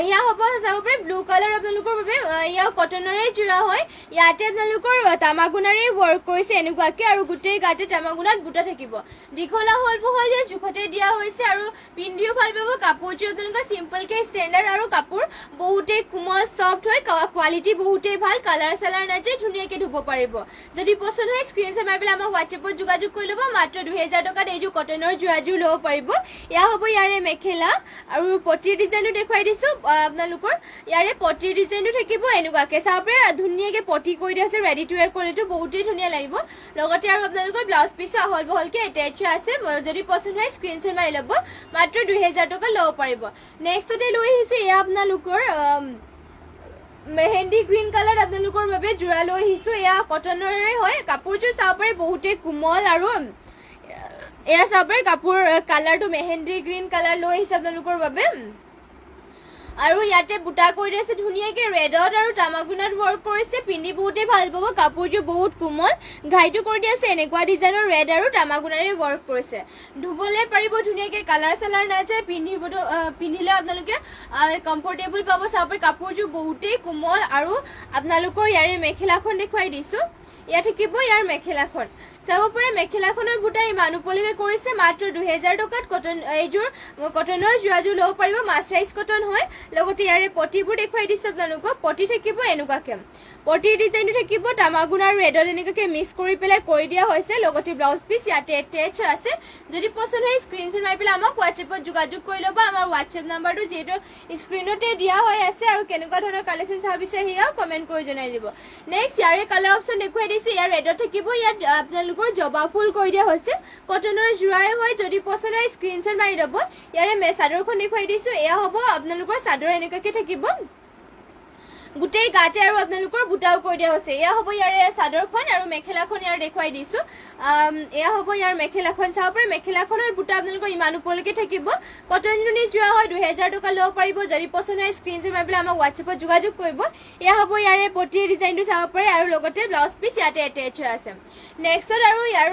Speaker 1: এয়া হ'ব চাব পাৰে ব্লু কালাৰ আপোনালোকৰ বাবে এয়া কটনৰে জোৰা হয় ইয়াতে আপোনালোকৰ তামাগুনাৰে ৱৰ্ক কৰিছে এনেকুৱাকে আৰু গোটেই গাতে তামাগুনাত বুটা থাকিব দীঘলা হল বহল ইয়াত জোখতে দিয়া হৈছে আৰু পিন্ধিও ভাল পাব কাপোৰযোৰ আপোনালোকৰ চিম্পলকে ষ্টেণ্ডাৰ্ড আৰু কাপোৰ বহুতেই কোমল সফট হয় কোৱালিটি বহুতেই ভাল কালাৰ চালাৰ নাযায় ধুনীয়াকে ধুব পাৰিব যদি পছন্দ হয় স্ক্ৰিনশ্বট মাৰি পেলাই আমাক হোৱাটছএপত যোগাযোগ কৰি ল'ব মাত্ৰ 2000 টকাত এইযোৰ কটনৰ জোৰাযোৰ ল'ব পাৰিব এয়া হ'ব ইয়াৰে মেখেলা আৰু পটিৰ ডিজাইনটো দেখুৱাই দিছো আপোনালোকৰ ইয়াৰে পটিৰ ডিজাইনটো থাকিব এনেকুৱাকে চাব পাৰে ধুনীয়াকে পটি কৰি দিয়া আছে ৰেডি টু ৱেৰ কৰিলেতো বহুতেই ধুনীয়া লাগিব লগতে আৰু আপোনালোকৰ ব্লাউজ পিচ আহল বহলকে এটেচ আছে যদি পছন্দ হয় স্ক্ৰিনশ্বট মাৰি ল'ব মাত্ৰ 2000 টকা ল'ব পাৰিব নেক্সটতে লৈ আহিছো এয়া আপোনালোকৰ মেহেন্দি গ্ৰীণ কালাৰ আপোনালোকৰ বাবে জোৰা লৈ আহিছো এয়া কটনৰে হয় কাপোৰযোৰ চাব পাৰে বহুতেই কোমল আৰু এয়া চাব পাৰে কাপোৰ কালাৰটো মেহেন্দি গ্ৰীণ কালাৰ লৈ আহিছে আপোনালোকৰ বাবে আৰু ইয়াতে বুটা কৰি দিছে ধুনীয়াকে ৰেডত আৰু তামাগুনাত ৱৰ্ক কৰিছে পিন্ধি বহুতেই ভাল পাব কাপোৰযোৰ বহুত কোমল ঘাইটো কৰি দিয়া আছে এনেকুৱা ডিজাইনৰ ৰেড আৰু তামাগুনাৰে ৱৰ্ক কৰিছে ধুবলৈ পাৰিব ধুনীয়াকে কালাৰ চালাৰ নাযায় পিন্ধিলে আপোনালোকে কমফৰ্টেবল পাব চাব পাৰে কাপোৰযোৰ বহুতেই কোমল আৰু আপোনালোকৰ ইয়াৰে মেখেলাখন দেখুৱাই দিছো ইয়াত থাকিব ইয়াৰ মেখেলাখন চাব পাৰে মেখেলাখনৰ বুটা ইমান উপলৈকে কৰিছে মাত্ৰ 2000 টকাত এইযোৰ কটনৰ জোৰাযোৰ ল'ব পাৰিব মাছৰাইজ কটন হয় লগতে ইয়াৰে পটিবোৰ দেখুৱাই দিছে আপোনালোকক পটি থাকিব এনেকুৱাকে পটিৰ ডিজাইনটো থাকিব তামাগুণ আৰু ৰেডত এনেকুৱাকৈ মিক্স কৰি পেলাই কৰি দিয়া হৈছে লগতে ব্লাউজ পিচ ইয়াতে এটেচ আছে যদি পছন্দ হয় স্ক্ৰীনশ্বট মাৰি পেলাই আমাক হোৱাটছএপত যোগাযোগ কৰি ল'ব আমাৰ হোৱাটছএপ নাম্বাৰটো যিহেতু স্ক্ৰীনতে দিয়া হৈ আছে আৰু কেনেকুৱা ধৰণৰ কালেকশ্যন চাব বিচাৰে সেয়াও কমেণ্ট কৰি জনাই দিব নেক্সট ইয়াৰে কালাৰ অপশ্যন দেখুৱাই দিছে ইয়াৰ ৰেডত থাকিব ইয়াত আপোনালোকৰ জবা ফুল কৰি দিয়া হৈছে কটনৰ জোৰাই হয় যদি পছন্দ হয় স্ক্ৰীনশ্বট মাৰি ল'ব ইয়াৰে চাদৰখন দেখুৱাই দিছোঁ এয়া হ'ব আপোনালোকৰ চাদৰ এনেকুৱাকৈ থাকিব গোটেই গাতে আৰু আপোনালোকৰ বুটাও কৰি দিয়া হৈছে এয়া হ'ব ইয়াৰে চাদৰখন আৰু মেখেলাখন ইয়াৰ দেখুৱাই দিছোঁ এয়া হ'ব ইয়াৰ মেখেলাখন চাব পাৰে মেখেলাখনৰ বুটা আপোনালোকৰ ইমান ওপৰলৈকে থাকিব কটন নুনি যোৱা হয় 2000 টকা ল'ব পাৰিব যদি পছন্দ হয় স্ক্ৰীনশ্বট মাৰি পেলাই আমাক হোৱাটছএপত যোগাযোগ কৰিব এয়া হ'ব ইয়াৰে পটিৰ ডিজাইনটো চাব পাৰে আৰু লগতে ব্লাউজ পিচ ইয়াতে এটেচ আছে নেক্সটত আৰু ইয়াৰ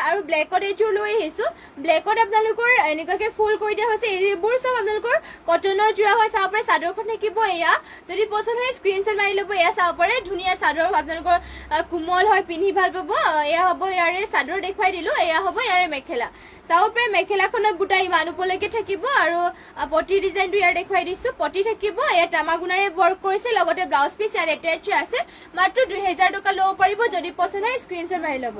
Speaker 1: আৰু ব্লেকত এইটো লৈ আহিছোঁ ব্লেকত আপোনালোকৰ এনেকুৱাকৈ ফুল কৰি দিয়া হৈছে এইবোৰ চব আপোনালোকৰ কটনৰ যোৱা হয় চাব পাৰে চাদৰখন থাকিব এয়া যদি পছন্দ হয় স্ক্ৰীনশ্বট মাৰি ল'ব এয়া চাব পাৰে ধুনীয়া চাদৰ আপোনালোকৰ কোমল হয় পিন্ধি ভাল পাব এয়া হ'ব ইয়াৰে চাদৰ দেখুৱাই দিলোঁ এয়া হ'ব ইয়াৰে মেখেলা চাব পাৰে মেখেলাখনত বুটা ইমান ওপৰলৈকে থাকিব আৰু পটিৰ ডিজাইনটো ইয়াৰ দেখুৱাই দিছোঁ পটি থাকিব এয়া তামাগুণাৰে ৱৰ্ক কৰিছে লগতে ব্লাউজ পিচ ইয়াৰ এটেচ আছে মাত্ৰ 2000 টকা ল'ব পাৰিব যদি পছন্দ হয় স্ক্ৰীনশ্বট মাৰি ল'ব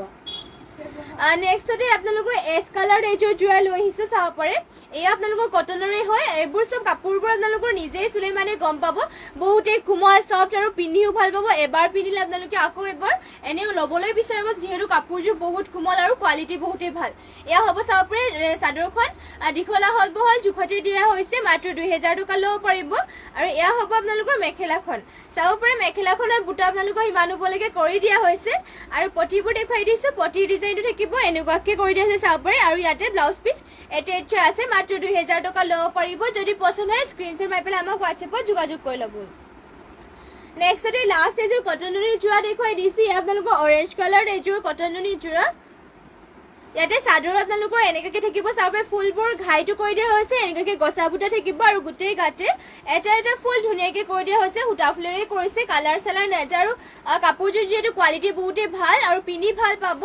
Speaker 1: নেক্সটতে আপোনালোকৰ এছ কালাৰ এইযোৰ জোৰা লৈ আহিছোঁ চাব পাৰে এয়া আপোনালোকৰ কটনৰে হয় এইবোৰ চব কাপোৰবোৰ আপোনালোকৰ নিজেই চুলে মানে গম পাব বহুতেই কোমল চফ্ট আৰু পিন্ধিও ভাল পাব এবাৰ পিন্ধিলে আপোনালোকে আকৌ এবাৰ এনেও ল'বলৈ বিচাৰিব যিহেতু কাপোৰযোৰ বহুত কোমল আৰু কোৱালিটি বহুতেই ভাল এয়া হ'ব চাব পাৰে চাদৰখন দীঘলা হ'ল বহল জোখতে দিয়া হৈছে মাত্ৰ 2000 টকা ল'ব পাৰিব আৰু এয়া হ'ব আপোনালোকৰ মেখেলাখন চাব পাৰে মেখেলাখনৰ বুটা আপোনালোকৰ ইমান ওপৰলৈকে কৰি দিয়া হৈছে আৰু পটিবোৰ দেখুৱাই দিছোঁ পটিৰ ডিজাইনটো থাকিব এনেকুৱাকৈ কৰি দিয়া হৈছে চাব পাৰে আৰু ইয়াতে ব্লাউজ পিচ এটেচ আছে মাত্ৰ 2000 টকা ল'ব পাৰিব যদি পছন্দ হয় স্ক্ৰীনশ্বট মাৰি পেলাই আমাক হোৱাটছএপত যোগাযোগ কৰি ল'ব নেক্সটতে লাষ্ট এযোৰ কটন নুনি যোৰা দেখুৱাই দিছোঁ আপোনালোকৰ অৰেঞ্জ কালাৰ এযোৰ কটন নুনি যোৰা ইয়াতে চাদৰ আপোনালোকৰ এনেকুৱাকৈ থাকিব চাব পাৰে ফুলবোৰ ঘাইটো কৰি দিয়া হৈছে এনেকুৱাকৈ গছা বুটা থাকিব আৰু গোটেই গাতে এটা এটা ফুল ধুনীয়াকৈ কৰি দিয়া হৈছে সূতা ফুলেৰে কৰিছে কালাৰ চালাৰ নাযায় আৰু কাপোৰযোৰ যিহেতু কোৱালিটি বহুতেই ভাল আৰু পিন্ধি ভাল পাব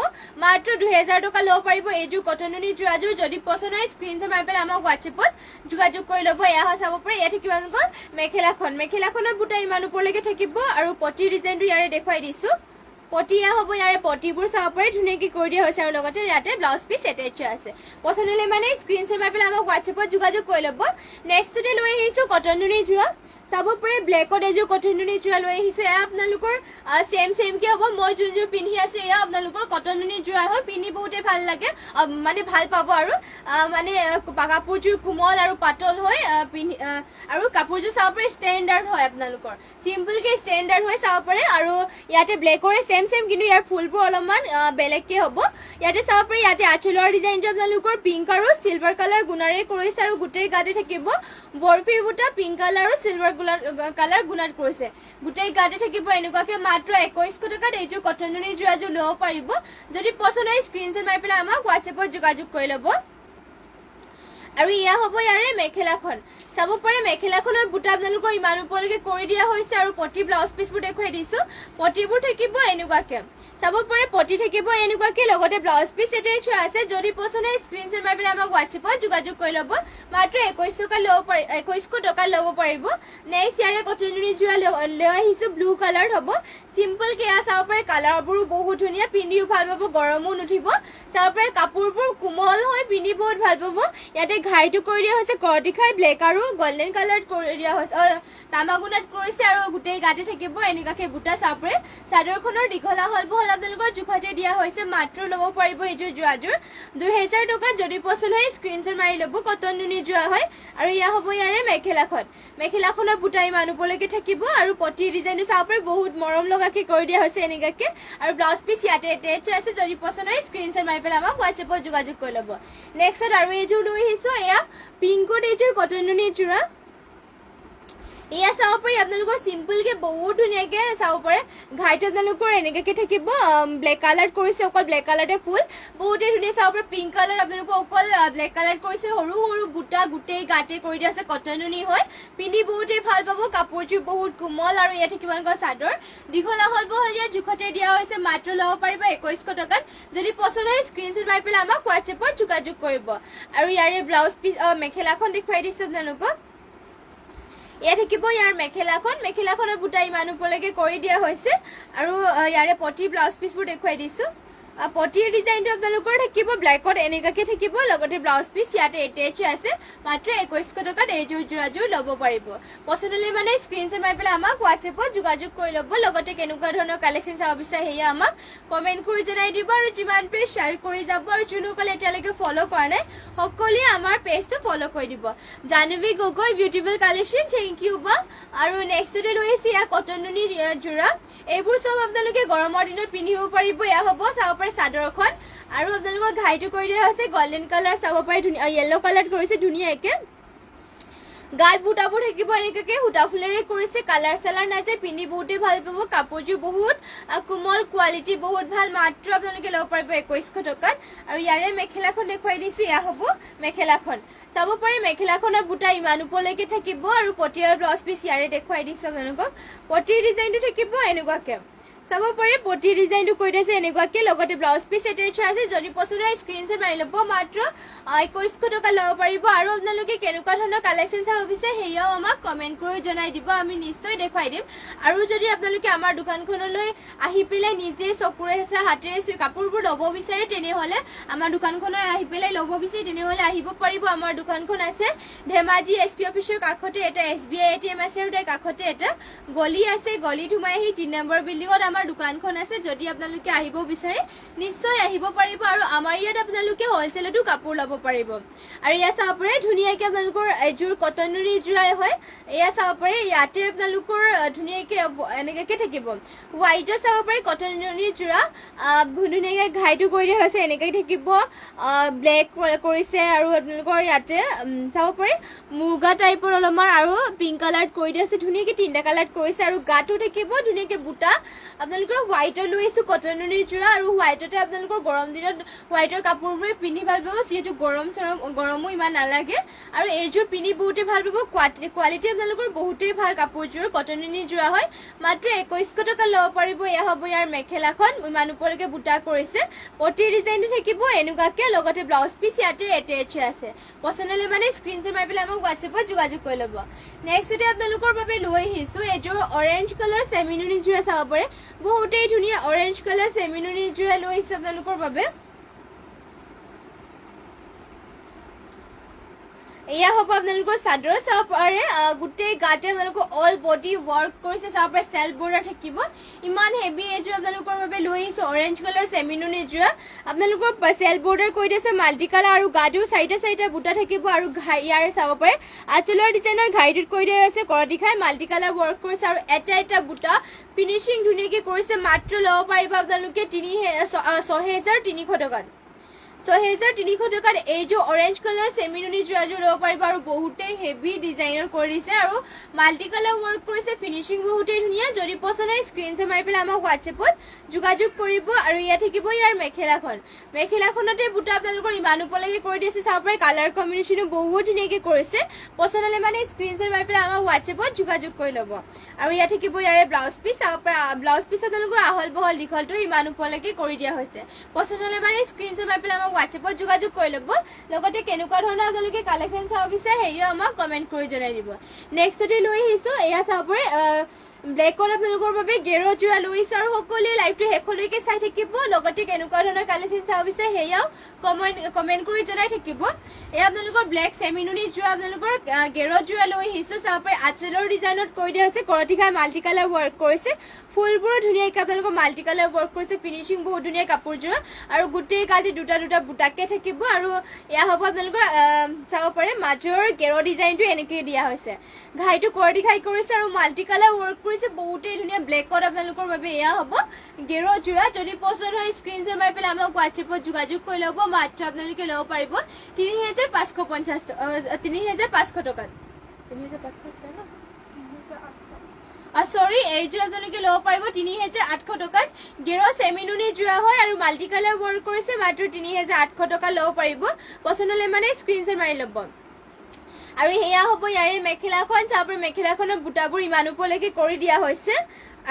Speaker 1: মাত্ৰ 2000 টকা ল'ব পাৰিব এইযোৰ কটন নুনি যোৰাযোৰ যদি পছন্দ হয় স্ক্ৰীনশ্বট মাৰি পেলাই আমাক হোৱাটছএপত যোগাযোগ কৰি ল'ব এয়া হয় চাব পাৰে এয়া থাকিব আপোনালোকৰ মেখেলাখনৰ বুটা ইমান ওপৰলৈকে থাকিব আৰু পটিৰ ডিজাইনটো ইয়াৰে দেখুৱাই দিছোঁ পটিয়া হ'ব ইয়াৰে পটিবোৰ চাব পাৰে ধুনীয়াকৈ কৰি দিয়া হৈছে আৰু লগতে ইয়াতে ব্লাউজ পিচ এটেচ আছে পছন্দ হ'লে মানে স্ক্ৰীনশ্বট মাৰি পেলাই আমাক হোৱাটছএপত যোগাযোগ কৰি ল'ব নেক্সটতে লৈ আহিছোঁ কটন নুনি যোৰা চাব পাৰে ব্লেকত এযোৰ কটন নুনি যোৰা লৈ আহিছোঁ এয়া আপোনালোকৰ চেমকৈ হ'ব মই যোনযোৰ পিন্ধি আছোঁ এয়া আপোনালোকৰ কটন নুনি যোৰা হয় পিন্ধি বহুতেই ভাল লাগে মানে ভাল পাব আৰু মানে কাপোৰযোৰ কোমল আৰু পাতল হয় পিন্ধি আৰু কাপোৰযোৰ চাব পাৰে ষ্টেণ্ডাৰ্ড হয় আপোনালোকৰ চিম্পলকৈ ষ্টেণ্ডাৰ্ড হয় চাব পাৰে আৰু ইয়াতে ব্লেকৰে চেম কিন্তু ইয়াৰ ফুলবোৰ অলপমান বেলেগকৈ হ'ব ইয়াতে চাব পাৰে ইয়াতে আঁচলৰ ডিজাইনটো আপোনালোকৰ পিংক আৰু চিলভাৰ কালাৰ গুণাৰে কৰিছে আৰু গোটেই গাতে থাকিব বৰফি বুটা পিংক কালাৰ আৰু চিলভাৰ কালাৰ গুণাত কৰিছে গোটেই গাতে থাকিব এনেকুৱাকৈ মাত্ৰ 2100 টকাত এইযোৰ কটন নুনি যোৰাযোৰ ল'ব পাৰিব যদি পছন্দ হয় স্ক্ৰীনশ্বট মাৰি পেলাই আমাক হোৱাটছএপত যোগাযোগ কৰি ল'ব আৰু এয়া হ'ব ইয়াৰে মেখেলাখন চাব পাৰে মেখেলাখনৰ বুটা আপোনালোকৰ ইমান ওপৰলৈকে কৰি দিয়া হৈছে আৰু পটি ব্লাউজ পিচবোৰ দেখুৱাই দিছোঁ পটিবোৰ থাকিব এনেকুৱাকৈ চাব পাৰে পটি থাকিব এনেকুৱাকৈ লগতে ব্লাউজ পিচ এটেচ আছে যদি পছন্দ হয় স্ক্ৰীনশ্বট মাৰি পেলাই আমাক হোৱাটছএপত যোগাযোগ কৰি ল'ব মাত্ৰ 2100 টকা ল'ব পাৰিব নেক্সট ইয়াৰে কটন নুনি যোৰা লৈ আহিছোঁ ব্লু কালাৰ হ'ব চিম্পলকৈ এয়া চাব পাৰে কালাৰবোৰো বহুত ধুনীয়া পিন্ধিও ভাল পাব গৰমো নুঠিব চাব পাৰে কাপোৰবোৰ কোমল হয় পিন্ধি বহুত ভাল পাব ইয়াতে ঘাইটো কৰি দিয়া হৈছে কৰটি খাই ব্লেক আৰু গোল্ডেন কালাৰত কৰি দিয়া হৈছে তামাগুণাত কৰিছে আৰু গোটেই গাতে থাকিব এনেকুৱাকৈ বুটা চাব পাৰে চাদৰখনৰ দীঘলা হ'ল বহল আপোনালোকৰ জোখতে দিয়া হৈছে মাত্ৰ ল'ব পাৰিব এইযোৰ যোৰাযোৰ 2000 টকাত যদি পছন্দ হয় স্ক্ৰীনশ্বট মাৰি ল'ব কটন নুনি যোৰা হয় আৰু এয়া হ'ব ইয়াৰে মেখেলাখনৰ বুটা ইমান ওপৰলৈকে থাকিব আৰু পটিৰ ডিজাইনটো চাব পাৰে বহুত মৰম লগাকৈ কৰি দিয়া হৈছে এনেকুৱাকৈ আৰু ব্লাউজ পিচ ইয়াতে এটেচ আছে যদি পছন্দ হয় স্ক্ৰীনশ্বট মাৰি পেলাই আমাক হোৱাটছএপত যোগাযোগ কৰি ল'ব নেক্সটত আৰু এইযোৰ লৈ আহিছোঁ এয়া পিংকত এইযোৰ কটন নুনি যোৰা এয়া চাব পাৰি আপোনালোকৰ চিম্পলকৈ বহুত ধুনীয়াকৈ চাব পাৰে ঘাইটো আপোনালোকৰ এনেকুৱাকৈ থাকিব ব্লেক কালাৰ কৰিছে অকল ব্লেক কালাৰতে ফুল বহুতেই ধুনীয়া চাব পাৰে পিংক কালাৰ আপোনালোকৰ অকল ব্লেক কালাৰ কৰিছে সৰু সৰু বুটা গোটেই গাতে কৰি দিয়া আছে কটন নুনি হয় পিন্ধি বহুতেই ভাল পাব কাপোৰযোৰ বহুত কোমল আৰু ইয়াত থাকিব এনেকুৱা চাদৰ দীঘলা হ'ল বহল ইয়াত জোখতে দিয়া হৈছে মাত্ৰ ল'ব পাৰিব 2100 টকাত যদি পছন্দ হয় স্ক্ৰীনশ্বট মাৰি পেলাই আমাক হোৱাটছএপত যোগাযোগ কৰিব আৰু ইয়াৰে ব্লাউজ পিচ মেখেলাখন দেখুৱাই দিছোঁ আপোনালোকক এয়া থাকিব ইয়াৰ মেখেলাখনৰ বুটা ইমান ওপৰলৈকে কৰি দিয়া হৈছে আৰু ইয়াৰে পটি ব্লাউজ পিচবোৰ দেখুৱাই দিছো পটিৰ ডিজাইনটো আপোনালোকৰ থাকিব ব্লেকত এনেকাকে থাকিব লগতে ব্লাউজ পিচ ইয়াতে এটেচ আছে মাত্ৰ 2100 টকাত এইযোৰ যোৰাযোৰ ল'ব পাৰিব পছন্দ হ'লে মানে স্ক্ৰীনশ্বট মাৰি পেলাই আমাক হোৱাটছএপত যোগাযোগ কৰি ল'ব লগতে কেনেকুৱা ধৰণৰ কালেকশ্যন চাব বিচাৰে হেয়া আমাক কমেন্ট কৰি জনাই দিব আৰু যিমান পাৰে শ্বেয়াৰ কৰি যাব আৰু যোনসকলে এতিয়ালৈকে ফলো কৰা নাই সকলোৱে আমাৰ পেজটো ফলো কৰি দিব Jahnavi Gogoi beautiful collection thank you বা আৰু নেক্সটতে লৈছে ইয়া কটন নুনি যোৰা এইবোৰ সব আপোনালোকে গৰমৰ দিনত পিন্ধিব পাৰিব ইয়া হ'ব চাব চাদৰখন আৰু আপোনালোকৰ ঘাইটো কৰি দিয়া হৈছে গোল্ডেন কালাৰ চাব পাৰি ধুনীয়া ইয়েলো কালাৰ কৰিছে ধুনীয়াকে গাল বুটাবোৰ থাকিব এনেকাকে হুটা ফুলেৰে কৰিছে কালাৰ সালাৰ নাযায় পিন্ধি বহুতে ভাল পাব কাপোৰযোৰ বহুত কোমল কোৱালিটি বহুত ভাল মাত্ৰ আপোনালোকে ল'ব পাৰিব 2100 টকাত আৰু ইয়াৰে মেখেলাখন দেখুৱাই দিছো ইয়া হ'ব মেখেলাখন চাব পাৰি মেখেলাখনৰ বুটা ইমান ওপৰলৈকে থাকিব আৰু পটিয়াৰ ব্লাউজ পিচ ইয়াৰে দেখুৱাই দিছো আপোনালোকক পটিৰ ডিজাইনটো থাকিব এনেকুৱাকে চাব পাৰি পটি ডিজাইনটো কৰি দিছে এনেকুৱাকে লগতে ব্লাউজ পিচ এটেচ আছে যদি পছন্দ হয় স্ক্ৰীনশ্বট মাৰি ল'ব মাত্ৰ 2100 টকা ল'ব পাৰিব আৰু আপোনালোকে কেনেকুৱা ধৰণৰ কালেকশ্যন চাব বিচাৰে হেয়াও আমাক কমেন্ট কৰি জনাই দিব আমি নিশ্চয় দেখুৱাই দিম আৰু যদি আপোনালোকে আমাৰ দোকানখনলৈ আহি পেলাই নিজে চকুৰে হাতেৰে চুই কাপোৰবোৰ ল'ব বিচাৰে তেনেহ'লে আমাৰ দোকানখনলৈ আহি পেলাই ল'ব বিচাৰে তেনেহ'লে আহিব পাৰিব আমাৰ দোকানখন আছে ধেমাজি এছপি অফিচৰ কাষতে এটা SBI ATM আছে আৰু তাৰ কাষতে এটা গলি আছে গলিত সোমাই আহি 3 নম্বৰ বিল্ডিঙত আমাৰ দোকানখন আছে যদি আপোনালোকে আহিব বিচাৰে নিশ্চয় আহিব পাৰিব আৰু আমাৰ ইয়াত আপোনালোকে হোলসেলতো কাপোৰ ল'ব পাৰিব আৰু ইয়া চাব পাৰে ধুনীয়াকে আপোনালোকৰ এযোৰ কটন নুনি যোৰাই হয় ইয়া চাব পাৰে ইয়াতে আপোনালোকৰ ধুনীয়াকে এনেকাকে থাকিব হোৱাইটৰ চাব পাৰে কটন নুনি যোৰা ধুনীয়াকে ঘাইটো কৰি দিয়া হৈছে এনেকাকে থাকিব ব্লেক কৰিছে আৰু আপোনালোকৰ ইয়াতে চাব পাৰে মুগা টাইপৰ অলপমান আৰু পিংক কালাৰ কৰি দিয়া আছে ধুনীয়াকে তিনটা কালাৰ কৰিছে আৰু গাটো থাকিব ধুনীয়াকে বুটা আপোনালোকৰ হোৱাইটৰ লৈছো কটন নুনি যোৰা আৰু হোৱাইটতে আপোনালোকৰ গৰম দিনত হোৱাইটৰ কাপোৰবোৰ পিন্ধি ভাল পাব যিহেতু গৰমো ইমান নালাগে আৰু এইযোৰ পিন্ধি বহুতে ভাল পাব কোৱালিটি আপোনালোকৰ বহুতে ভাল কাপোৰযোৰ কটন নুনি যোৰা হয় মাত্ৰ 2100 টকা ল'ব পাৰিব এয়া হ'ব ইয়াৰ মেখেলাখন ইমান ওপৰলৈকে বুটা কৰিছে পটি ডিজাইনটো থাকিব এনেকুৱাকে লগতে ব্লাউজ পিচ ইয়াতে এটেচ আছে পছন্দ হ'লে মানে স্ক্ৰীনশ্বট মাৰি পেলাই আমাক হোৱাটছএপত যোগাযোগ কৰি ল'ব নেক্সটতে আপোনালোকৰ বাবে লৈ আহিছো এইযোৰ অৰেঞ্জ কালাৰ চেমি নুনি যোৰা চাব পাৰে বহুতেই ধুনীয়া অৰেঞ্জ কালাৰ চেমি নুনি যোৰা লৈ আহিছো আপোনালোকৰ বাবে এয়া হ'ব আপোনালোকৰ চাদৰ চাব পাৰে গোটেই গাতে আপোনালোকৰ অল বডি ৱৰ্ক কৰিছে চাব পাৰে সেল্ফ বৰ্ডাৰ থাকিব ইমান হেভি এযোৰ আপোনালোকৰ বাবে লৈ আহিছো অৰেঞ্জ কালাৰ চেমি নুনি যোৰা আপোনালোকৰ সেল্ফ বৰ্ডাৰ কৰি দিছে মাল্টি কালাৰ আৰু গাটো চাৰিটা বুটা থাকিব আৰু ইয়াৰে চাব পাৰে আঁচলৰ ডিজাইনৰ ঘাইটোত কৰি দিয়া আছে কৰতি খাই মাল্টি কালাৰ ৱৰ্ক কৰিছে আৰু এটা বুটা ফিনিচিং ধুনীয়াকে কৰিছে মাত্ৰ ল'ব পাৰিব আপোনালোকে 6300 টকাত 6300 টকাত এইযোৰ অৰেঞ্জ কালাৰ চেমি নুনি যোৰাযোৰ ল'ব পাৰিব আৰু বহুতেই হেভি ডিজাইনৰ কৰিছে আৰু মাল্টি কালাৰ ৱৰ্ক কৰিছে ফিনিচিং বহুতেই ধুনীয়া যদি পছন্দ হয় স্ক্ৰীনশ্বট মাৰি পেলাই আমাক হোৱাটছএপত যোগাযোগ কৰিব আৰু ইয়াত থাকিব ইয়াৰ মেখেলাখনতে বুটা আপোনালোকৰ ইমান ওপৰলৈকে কৰি দিছে চাব পাৰে কালাৰ কম্বিনেশ্যনো বহুত ধুনীয়াকে কৰিছে পছন্দ হ'লে মানে স্ক্ৰীনশ্বট মাৰি পেলাই আমাক হোৱাটছএপত যোগাযোগ কৰি ল'ব আৰু ইয়াত থাকিব ইয়াৰে ব্লাউজ পিচ চাব পাৰে ব্লাউজ পিচ আপোনালোকৰ আহল বহল দীঘলটো ইমান ওপৰলৈকে কৰি দিয়া হৈছে পছন্দ হ'লে মানে স্ক্ৰীনশ্বট মাৰি পেলাই হোৱাটছএপত যোগাযোগ কৰি ল'ব লগতে কেনেকুৱা ধৰণৰ আপোনালোকে কালেকশ্যন চাব বিচাৰে হেৰিও আমাক কমেন্ট কৰি জনাই দিব নেক্সটতে লৈ আহিছো এয়া চাব পাৰে ব্লেকৰ আপোনালোকৰ বাবে গেৰো যোৰা লৈ আহিছো আৰু সকলোৱে লাইভটো শেষলৈকে চাই থাকিব লগতে কেনেকুৱা ধৰণৰ কালেকশ্যন চাব বিচাৰে হেৰিও কমেন্ট কৰি জনাই থাকিব এয়া আপোনালোকৰ ব্লেক চেমি নুনি যোৰা আপোনালোকৰ গেৰো যোৰা লৈ আহিছো চাব পাৰে আঁচলৰ ডিজাইনত কৰি দিয়া আছে কৰতি খাই মাল্টি কালাৰ ৱৰ্ক কৰিছে ফুলবোৰ ধুনীয়াকৈ আপোনালোকৰ মাল্টি কালাৰ ৱৰ্ক কৰিছে ফিনিচিং বহুত ধুনীয়া কাপোৰযোৰ আৰু গোটেই গালি দুটা বুটাকে থাকিব আৰু এয়া হ'ব আপোনালোকৰ চাব পাৰে মাজৰ গেৰো ডিজাইনটো এনেকৈ দিয়া হৈছে ঘাইটো কৰতি খাই কৰিছে আৰু মাল্টি কালাৰ ৱৰ্ক কৰিছে বহুতেই ধুনীয়া ব্লেকত আপোনালোকৰ বাবে এয়া হ'ব গেৰো যোৰা যদি পছন্দ হয় স্ক্ৰীনশ্বট মাৰি পেলাই আমাক হোৱাটছএপত যোগাযোগ কৰি ল'ব মাত্ৰ আপোনালোকে ল'ব পাৰিব 3500 টকাত 3500 ন সৰি এইযোৰ আপোনালোকে ল'ব পাৰিব 3800 টকাত গেৰো চেমি নুনি যোৰা হয় আৰু মাল্টি কালাৰ ৱৰ্ক কৰিছে মাত্ৰ 3800 টকা ল'ব পাৰিব পছন্দ হ'লে মানে স্ক্ৰীনশ্বট মাৰি ল'ব আৰু হেয়া হ'ব ইয়াৰে মেখেলাখন চাব পাৰে মেখেলাখনৰ বুটাবোৰ ইমান ওপৰলৈকে কৰি দিয়া হৈছে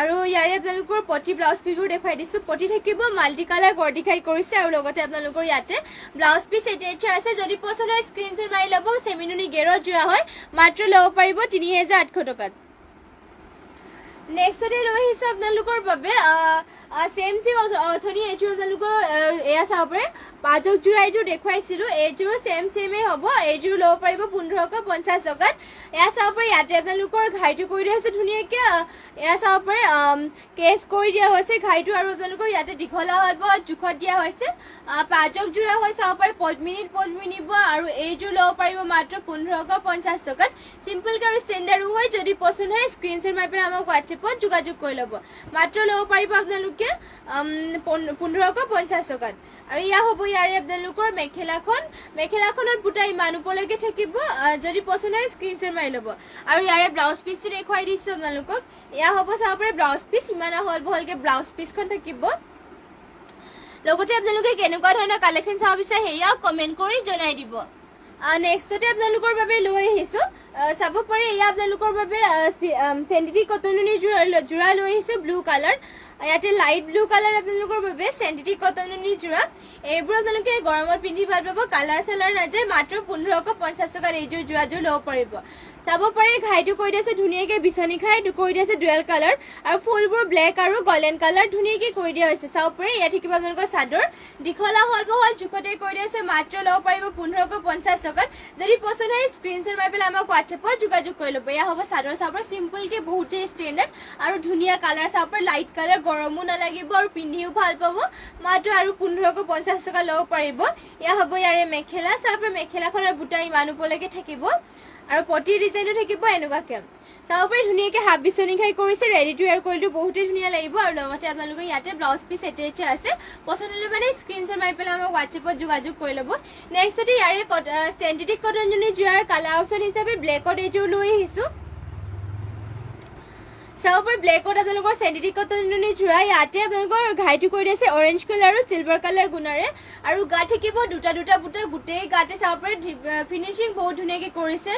Speaker 1: আৰু ইয়াৰে আপোনালোকৰ পটি ব্লাউজ পিছবোৰ দেখুৱাই দিছো পটি থাকিব মাল্টি কালাৰ বৰ্ডিফাই কৰিছে আৰু লগতে আপোনালোকৰ ইয়াতে ব্লাউজ পিছ এটেচ আছে যদি পছন্দ হয় স্ক্ৰীনশ্বট মাৰি ল'ব সেমিনুনি গেৰৰ জোৰা হয় মাত্ৰ ল'ব পাৰিব 3800 টকাত নেক্সট লৈ আহিছো আপোনালোকৰ বাবে সেম অথনি এইটো আপোনালোকৰ এয়া চাব পাৰে পাজক জোৰা এইযোৰ দেখুৱাইছিলো এইযোৰ সেমে হ'ব এইযোৰ ল'ব পাৰিব 1550 টকাত এয়া চাব পাৰে ইয়াতে আপোনালোকৰ ঘাইটো কৰি দিয়া হৈছে ধুনীয়াকৈ এয়া চাব পাৰে কেছ কৰি দিয়া হৈছে ঘাইটো আৰু আপোনালোকৰ ইয়াতে দীঘলা হ'ব জোখত দিয়া হৈছে পাজক জোৰা হয় চাব পাৰে পদ্মিনী আৰু এইযোৰ ল'ব পাৰিব মাত্ৰ 1550 টকাত চিম্পলকৈ আৰু ষ্টেণ্ডাৰ্ডো হয় যদি পচন্দ হয় স্ক্ৰীনশ্বট মাৰি পেলাই আমাক হোৱাটছএপত যোগাযোগ কৰি ল'ব মাত্ৰ ল'ব পাৰিব আপোনালোকে 1550 টকাত আৰু ইয়া হ'ব ইয়াৰে আপোনালোকৰ মেখেলাখনৰ বুটা ইমান ওপৰলৈকে থাকিব যদি পছন্দ হয় স্ক্ৰীনশ্বট মাৰি ল'ব আৰু ইয়াৰে ব্লাউজ পিচটো দেখুৱাই দিছো আপোনালোকক ইয়া হ'ব চাব পাৰে ব্লাউজ পিচ ইমান আহল বহলকৈ ব্লাউজ পিচখন থাকিব লগতে আপোনালোকে কেনেকুৱা ধৰণৰ কালেকশ্যন চাব বিচাৰে সেয়াও কমেণ্ট কৰি জনাই দিব নেক্সটতে আপোনালোকৰ বাবে লৈ আহিছো চাব পাৰে এয়া আপোনালোকৰ বাবে চেণ্টিটিক কটননি জোৰা লৈ আহিছো ব্লু কালাৰ ইয়াতে লাইট ব্লু কালাৰ আপোনালোকৰ বাবে চেণ্টিটিক কটননি জোৰা এইবোৰ আপোনালোকে গৰমত পিন্ধি ভাল পাব কালাৰ চালাৰ নাযায় মাত্ৰ 1550 টকাত এইযোৰ জোৰাযোৰ ল'ব পাৰিব চাব পাৰে ঘাইটো কৰি দিছে ধুনীয়াকৈ বিচনী খাই কৰি দিছে ডুৱেল কালাৰ আৰু ফুলবোৰ ব্লেক আৰু গল্ডেন কালাৰ ধুনীয়াকৈ কৰি দিয়া হৈছে চাব পাৰে ইয়াত থাকিব আপোনালোকৰ চাদৰ দীঘলা হল বহল জোখতে কৰি দিছে মাত্ৰ ল'ব পাৰিব 1550 টকাত যদি পছন্দ হয় স্ক্ৰীনশ্বট মাৰি পেলাই আমাক হোৱাটছএপত যোগাযোগ কৰি ল'ব এয়া হ'ব চাদৰ চাব পাৰে চিম্পলকৈ বহুতেই ষ্টেণ্ডাৰ্ড আৰু ধুনীয়া কালাৰ চাব পাৰে লাইট কালাৰ গৰমো নালাগিব আৰু পিন্ধিও ভাল পাব মাত্ৰ আৰু 1550 টকা ল'ব পাৰিব এয়া হ'ব ইয়াৰে মেখেলা চাব পাৰে মেখেলাখনৰ বুটা ইমান ওপৰলৈকে থাকিব আৰু পটি ডিজাইনো থাকিব এনেকুৱাকৈ চাব পাৰে ধুনীয়াকৈ হাফ বিচনী খাই কৰিছে ৰেডি টু এয়াৰ কৰিলেও বহুতেই ধুনীয়া লাগিব আৰু লগতে আপোনালোকৰ ইয়াতে ব্লাউজ পিচ এটেচ আছে পছন্দ হ'লে মানে স্ক্ৰীনশ্বট মাৰি পেলাই আমাক হোৱাটছএপত যোগাযোগ কৰি ল'ব নেক্সটতে ইয়াৰে চেণ্টিটিক কটনজনী জোৰাৰ কালাৰ অপশ্যন হিচাপে ব্লেকত এইযোৰ লৈ আহিছোঁ চাব পাৰে ব্লেকত আপোনালোকৰ চেণ্টিটিক কটনজনী জোৰা ইয়াতে আপোনালোকৰ ঘাইটো কৰি দিছে অৰেঞ্জ কালাৰ আৰু চিলভাৰ কালাৰ গুণাৰে আৰু গা থাকিব দুটা বুটা গোটেই গাতে চাব পাৰে ফিনিচিং বহুত ধুনীয়াকৈ কৰিছে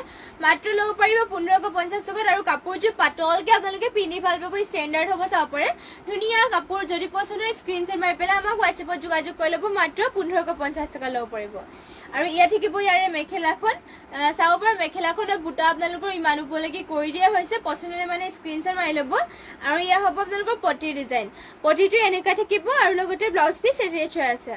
Speaker 1: মাত্ৰ ল'ব পাৰিব 1550 টকাত আৰু কাপোৰযোৰ পাতলকৈ আপোনালোকে পিন্ধি ভাল পাব ষ্টেণ্ডাৰ্ড হ'ব চাব পাৰে ধুনীয়া কাপোৰ যদি পছন্দ হয় স্ক্ৰীনশ্বট মাৰি পেলাই আমাক হোৱাটছএপত যোগাযোগ কৰি ল'ব মাত্ৰ 1550 টকা ল'ব পাৰিব আৰু ইয়াত থাকিব ইয়াৰে মেখেলাখন চাব পাৰে মেখেলাখনৰ বুটা আপোনালোকৰ ইমান ওপৰলৈকে কৰি দিয়া হৈছে পছন্দ হ'লে মানে স্ক্ৰীনশ্বট মাৰি ল'ব আৰু ইয়া হ'ব আপোনালোকৰ পটি ডিজাইন পটিটো এনেকুৱা থাকিব আৰু লগতে ব্লাউজ পিচ এটেচ আছে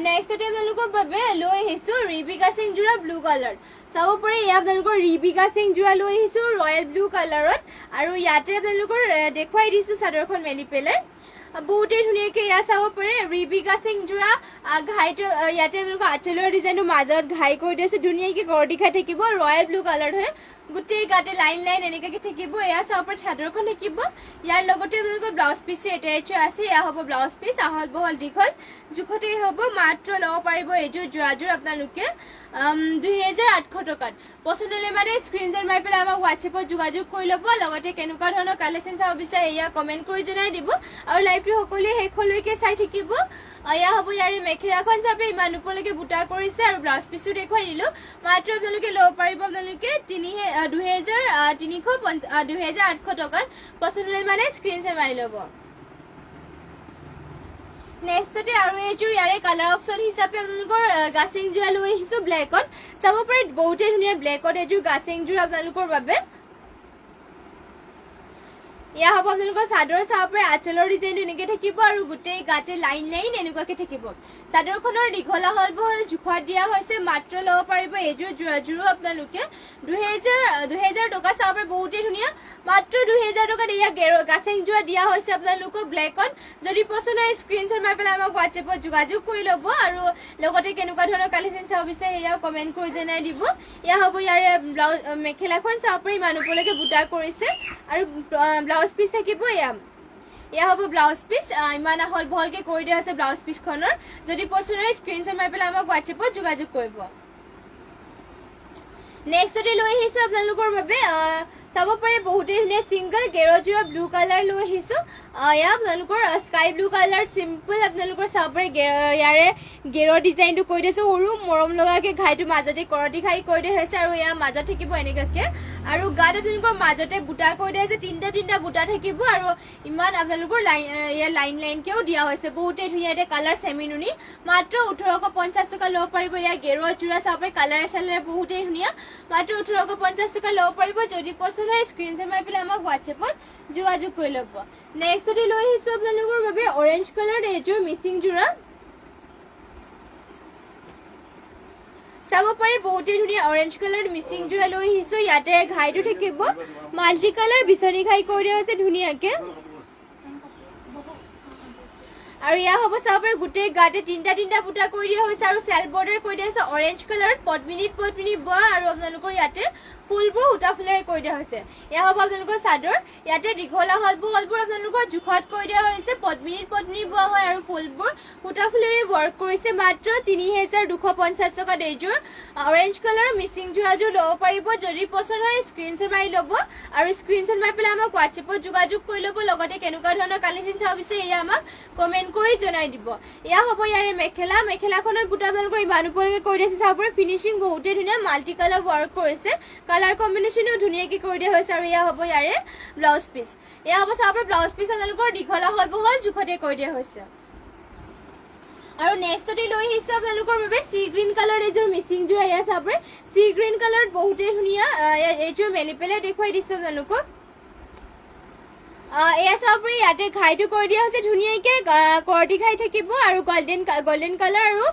Speaker 1: নেক্সটতে আপোনালোকৰ বাবে লৈ আহিছো ৰিবিকা সিং জোৰা ব্লু কালাৰ চাব পাৰে এয়া আপোনালোকৰ ৰিবিকা সিং জোৰা লৈ আহিছো ৰয়েল ব্লু কালাৰত আৰু ইয়াতে আপোনালোকৰ দেখুৱাই দিছো চাদৰখন মেলি পেলাই বহুতেই ধুনীয়াকৈ এয়া চাব পাৰে ৰিবিকা সিং জোৰা ঘাইটো ইয়াতে আপোনালোকৰ আঁচলৰ ডিজাইনটো মাজত ঘাই কৰি দিছে ধুনীয়াকৈ গৰদি খাই থাকিব ৰয়েল ব্লু কালাৰ হয় গোটেই গাতে লাইন এনেকুৱাকৈ থাকিব এয়া চাব পাৰে চাদৰখন থাকিব ইয়াৰ লগতে আপোনালোকৰ ব্লাউজ পিচটো এটেচ আছে এয়া হ'ব ব্লাউজ পিচ আহল বহল দীঘল জোখতেই হ'ব মাত্ৰ ল'ব পাৰিব এইযোৰ জোৰাযোৰ আপোনালোকে 2800 টকাত পছন্দ হ'লে মানে স্ক্ৰীনশ্বট মাৰি পেলাই আমাক হোৱাটছএপত যোগাযোগ কৰি ল'ব লগতে কেনেকুৱা ধৰণৰ কালেকশ্যন চাব বিচাৰে এয়া কমেণ্ট কৰি জনাই দিব আৰু লাইভটো সকলোৱে শেষলৈকে চাই থাকিব এয়া হ'ব ইয়াৰে মেখেলাখন চাপে ইমান ওপৰলৈকে বুটা কৰিছে আৰু ব্লাউজ পিচটো দেখুৱাই দিলোঁ মাত্ৰ আপোনালোকে ল'ব পাৰিব আপোনালোকে 2800 টকাত পছন্দ হ'লে মানে স্ক্ৰীনশ্বট মাৰি ল'ব নেক্সটতে আৰু এইযোৰ ইয়াৰে কালাৰ অপশ্যন হিচাপে আপোনালোকৰ গাছিং জোৰা লৈ আহিছোঁ ব্লেকত চাব পাৰে বহুতেই ধুনীয়া ব্লেকত এইযোৰ গাছিং জোৰা আপোনালোকৰ বাবে এয়া হ'ব আপোনালোকৰ চাদৰ চাব পাৰে আঁচলৰ ডিজাইনটো এনেকৈ থাকিব আৰু গোটেই গাতে লাইন এনেকুৱাকৈ থাকিব চাদৰখনৰ দীঘলা হল বহল জোখত দিয়া হৈছে মাত্ৰ ল'ব পাৰিব এইযোৰ জোৰো আপোনালোকে 2000 টকা চাব পাৰে বহুতেই ধুনীয়া মাত্ৰ 2000 টকাত এয়া গাছিং জোৰা দিয়া হৈছে আপোনালোকক ব্লেকত যদি পছন্দ হয় স্ক্ৰীনশ্বট মাৰি পেলাই আমাক হোৱাটছএপত যোগাযোগ কৰি ল'ব আৰু লগতে কেনেকুৱা ধৰণৰ কালেকশ্যন চাব বিচাৰে সেয়াও কমেণ্ট কৰি জনাই দিব এয়া হ'ব ইয়াৰে ব্লাউজ মেখেলাখন চাব পাৰে ইমান ওপৰলৈকে বুটা কৰিছে আৰু ব্লাউজ পিচ থাকিব এয়া হ'ব ব্লাউজ পিচ ইমান আহল বহলকৈ কৰি দিয়া হৈছে ব্লাউজ পিচখনৰ যদি পছন্দ হয় স্ক্ৰীনশ্বট মাৰি পেলাই আমাক হোৱাটছএপত যোগাযোগ কৰিব নেক্সটতে লৈ আহিছোঁ আপোনালোকৰ বাবে চাব পাৰে বহুতে ধুনীয়া সিঙ্গল গেৰজোৰা ব্লু কালাৰ লৈ আহিছো ইয়া আপোনালোকৰ স্কাই ব্লু কালাৰ সিম্পল আপোনালোকৰ চাব পাৰে ইয়াৰে গেৰৰ ডিজাইনটো কৰি দিছো সৰু মৰম লগাকে ঘাইটো মাজতে কৰতি ঘাই কৰি দিয়া হৈছে আৰু ইয়া মাজত থাকিব এনেকাকে আৰু গাত আপোনালোকৰ মাজতে বুটা কৰি দিয়া হৈছে তিনটা বুটা থাকিব আৰু ইমান আপোনালোকৰ লাইন কেও দিয়া হৈছে বহুতে ধুনীয়া এটা কালাৰ সেমিনুনি মাত্ৰ 1850 টকা লব পাৰিব ইয়া গেৰৰ জোৰা চাব পাৰে কালাৰ এছালে বহুতে ধুনীয়া মাত্ৰ 1850 টকা লব পাৰিব যদি পছন্দ হয় স্ক্ৰিনশ্বট মাৰি পেলাই আমাক WhatsApp-ত যোগাযোগ কৰি ল'ব নেক্সটতে লৈ আহিছো আপোনালোকৰ বাবে অৰেঞ্জ কালাৰ এযোৰ মিচিং জোৰা চাব পাৰে বহুতে ধুনীয়া অৰেঞ্জ কালাৰ মিচিং জোৰা লৈ আহিছো ইয়াতে ঘাইটো থাকিব মাল্টি কালাৰ বিচনী ঘাই কৰি দিয়া হৈছে ধুনীয়াকে আৰু ইয়া হ'ব চাব পাৰে গোটেই গাতে তিনটা বুটা কৰি দিয়া হৈছে আৰু সেল বৰ্ডাৰ কৰি দিয়া হৈছে অৰেঞ্জ কালাৰ পদ্মিনীত বোৱা আৰু আপোনালোকৰ ইয়াতে ফুলবোৰ উটা ফুলেৰে কৰি দিয়া হৈছে ইয়া হ'ব আপোনালোকৰ চাদৰ ইয়াতে দীঘলা হলবোৰ আপোনালোকৰ জুখত কৰি দিয়া হৈছে পদ্মিনীত বোৱা হয় আৰু ফুলবোৰ উটা ফুলেৰে ৱৰ্ক কৰিছে মাত্ৰ 3250 টকা দেইযোৰ অৰেঞ্জ কালাৰ মিচিং জোৰাযোৰ ল'ব পাৰিব যদি পছন্দ হয় স্ক্ৰিনশ্বট মাৰি ল'ব আৰু স্ক্ৰিনশ্বট মাৰি পেলাই আমাক WhatsApp-ত যোগাযোগ কৰি ল'ব লগতে কেনেকুৱা ধৰণৰ কালেকশ্যন চাব বিচাৰে এয়া আমাক কমেন্ট কৰি জনাই দিব ইয়া হ'ব ইয়াৰে মেখেলাখনৰ বুটা আপোনালোকৰ ইমান ওপৰলৈকে কৰি দিছে চাব পাৰে ফিনিশিং বহুতে ধুনীয়া মাল্টি কালাৰ ৱৰ্ক কৰিছে কালাৰ কম্বিনেশ্যনো ধুনীয়াকৈ কৰি দিয়া হৈছে আৰু ইয়া হ'ব ইয়াৰে ব্লাউজ পিচ ইয়া হ'ব চাব পাৰে ব্লাউজ পিচ আপোনালোকৰ দীঘলা হল জোখতে কৰি দিয়া হৈছে আৰু নেক্সটতে লৈ আহিছো আপোনালোকৰ বাবে সি গ্ৰীণ কালাৰ এযোৰ মিচিং জোৰা ইয়া চাব পাৰে সি গ্ৰীণ কালাৰ বহুতে ধুনীয়া এযোৰ মেলি পেলাই দেখুৱাই দিছে আপোনালোকক এয়া চাব পাৰে ইয়াতে ঘাইটো কৰি দিয়া হৈছে ধুনীয়াকে কৰতি ঘাই থাকিব আৰু গোল্ডেন কালাৰ আৰু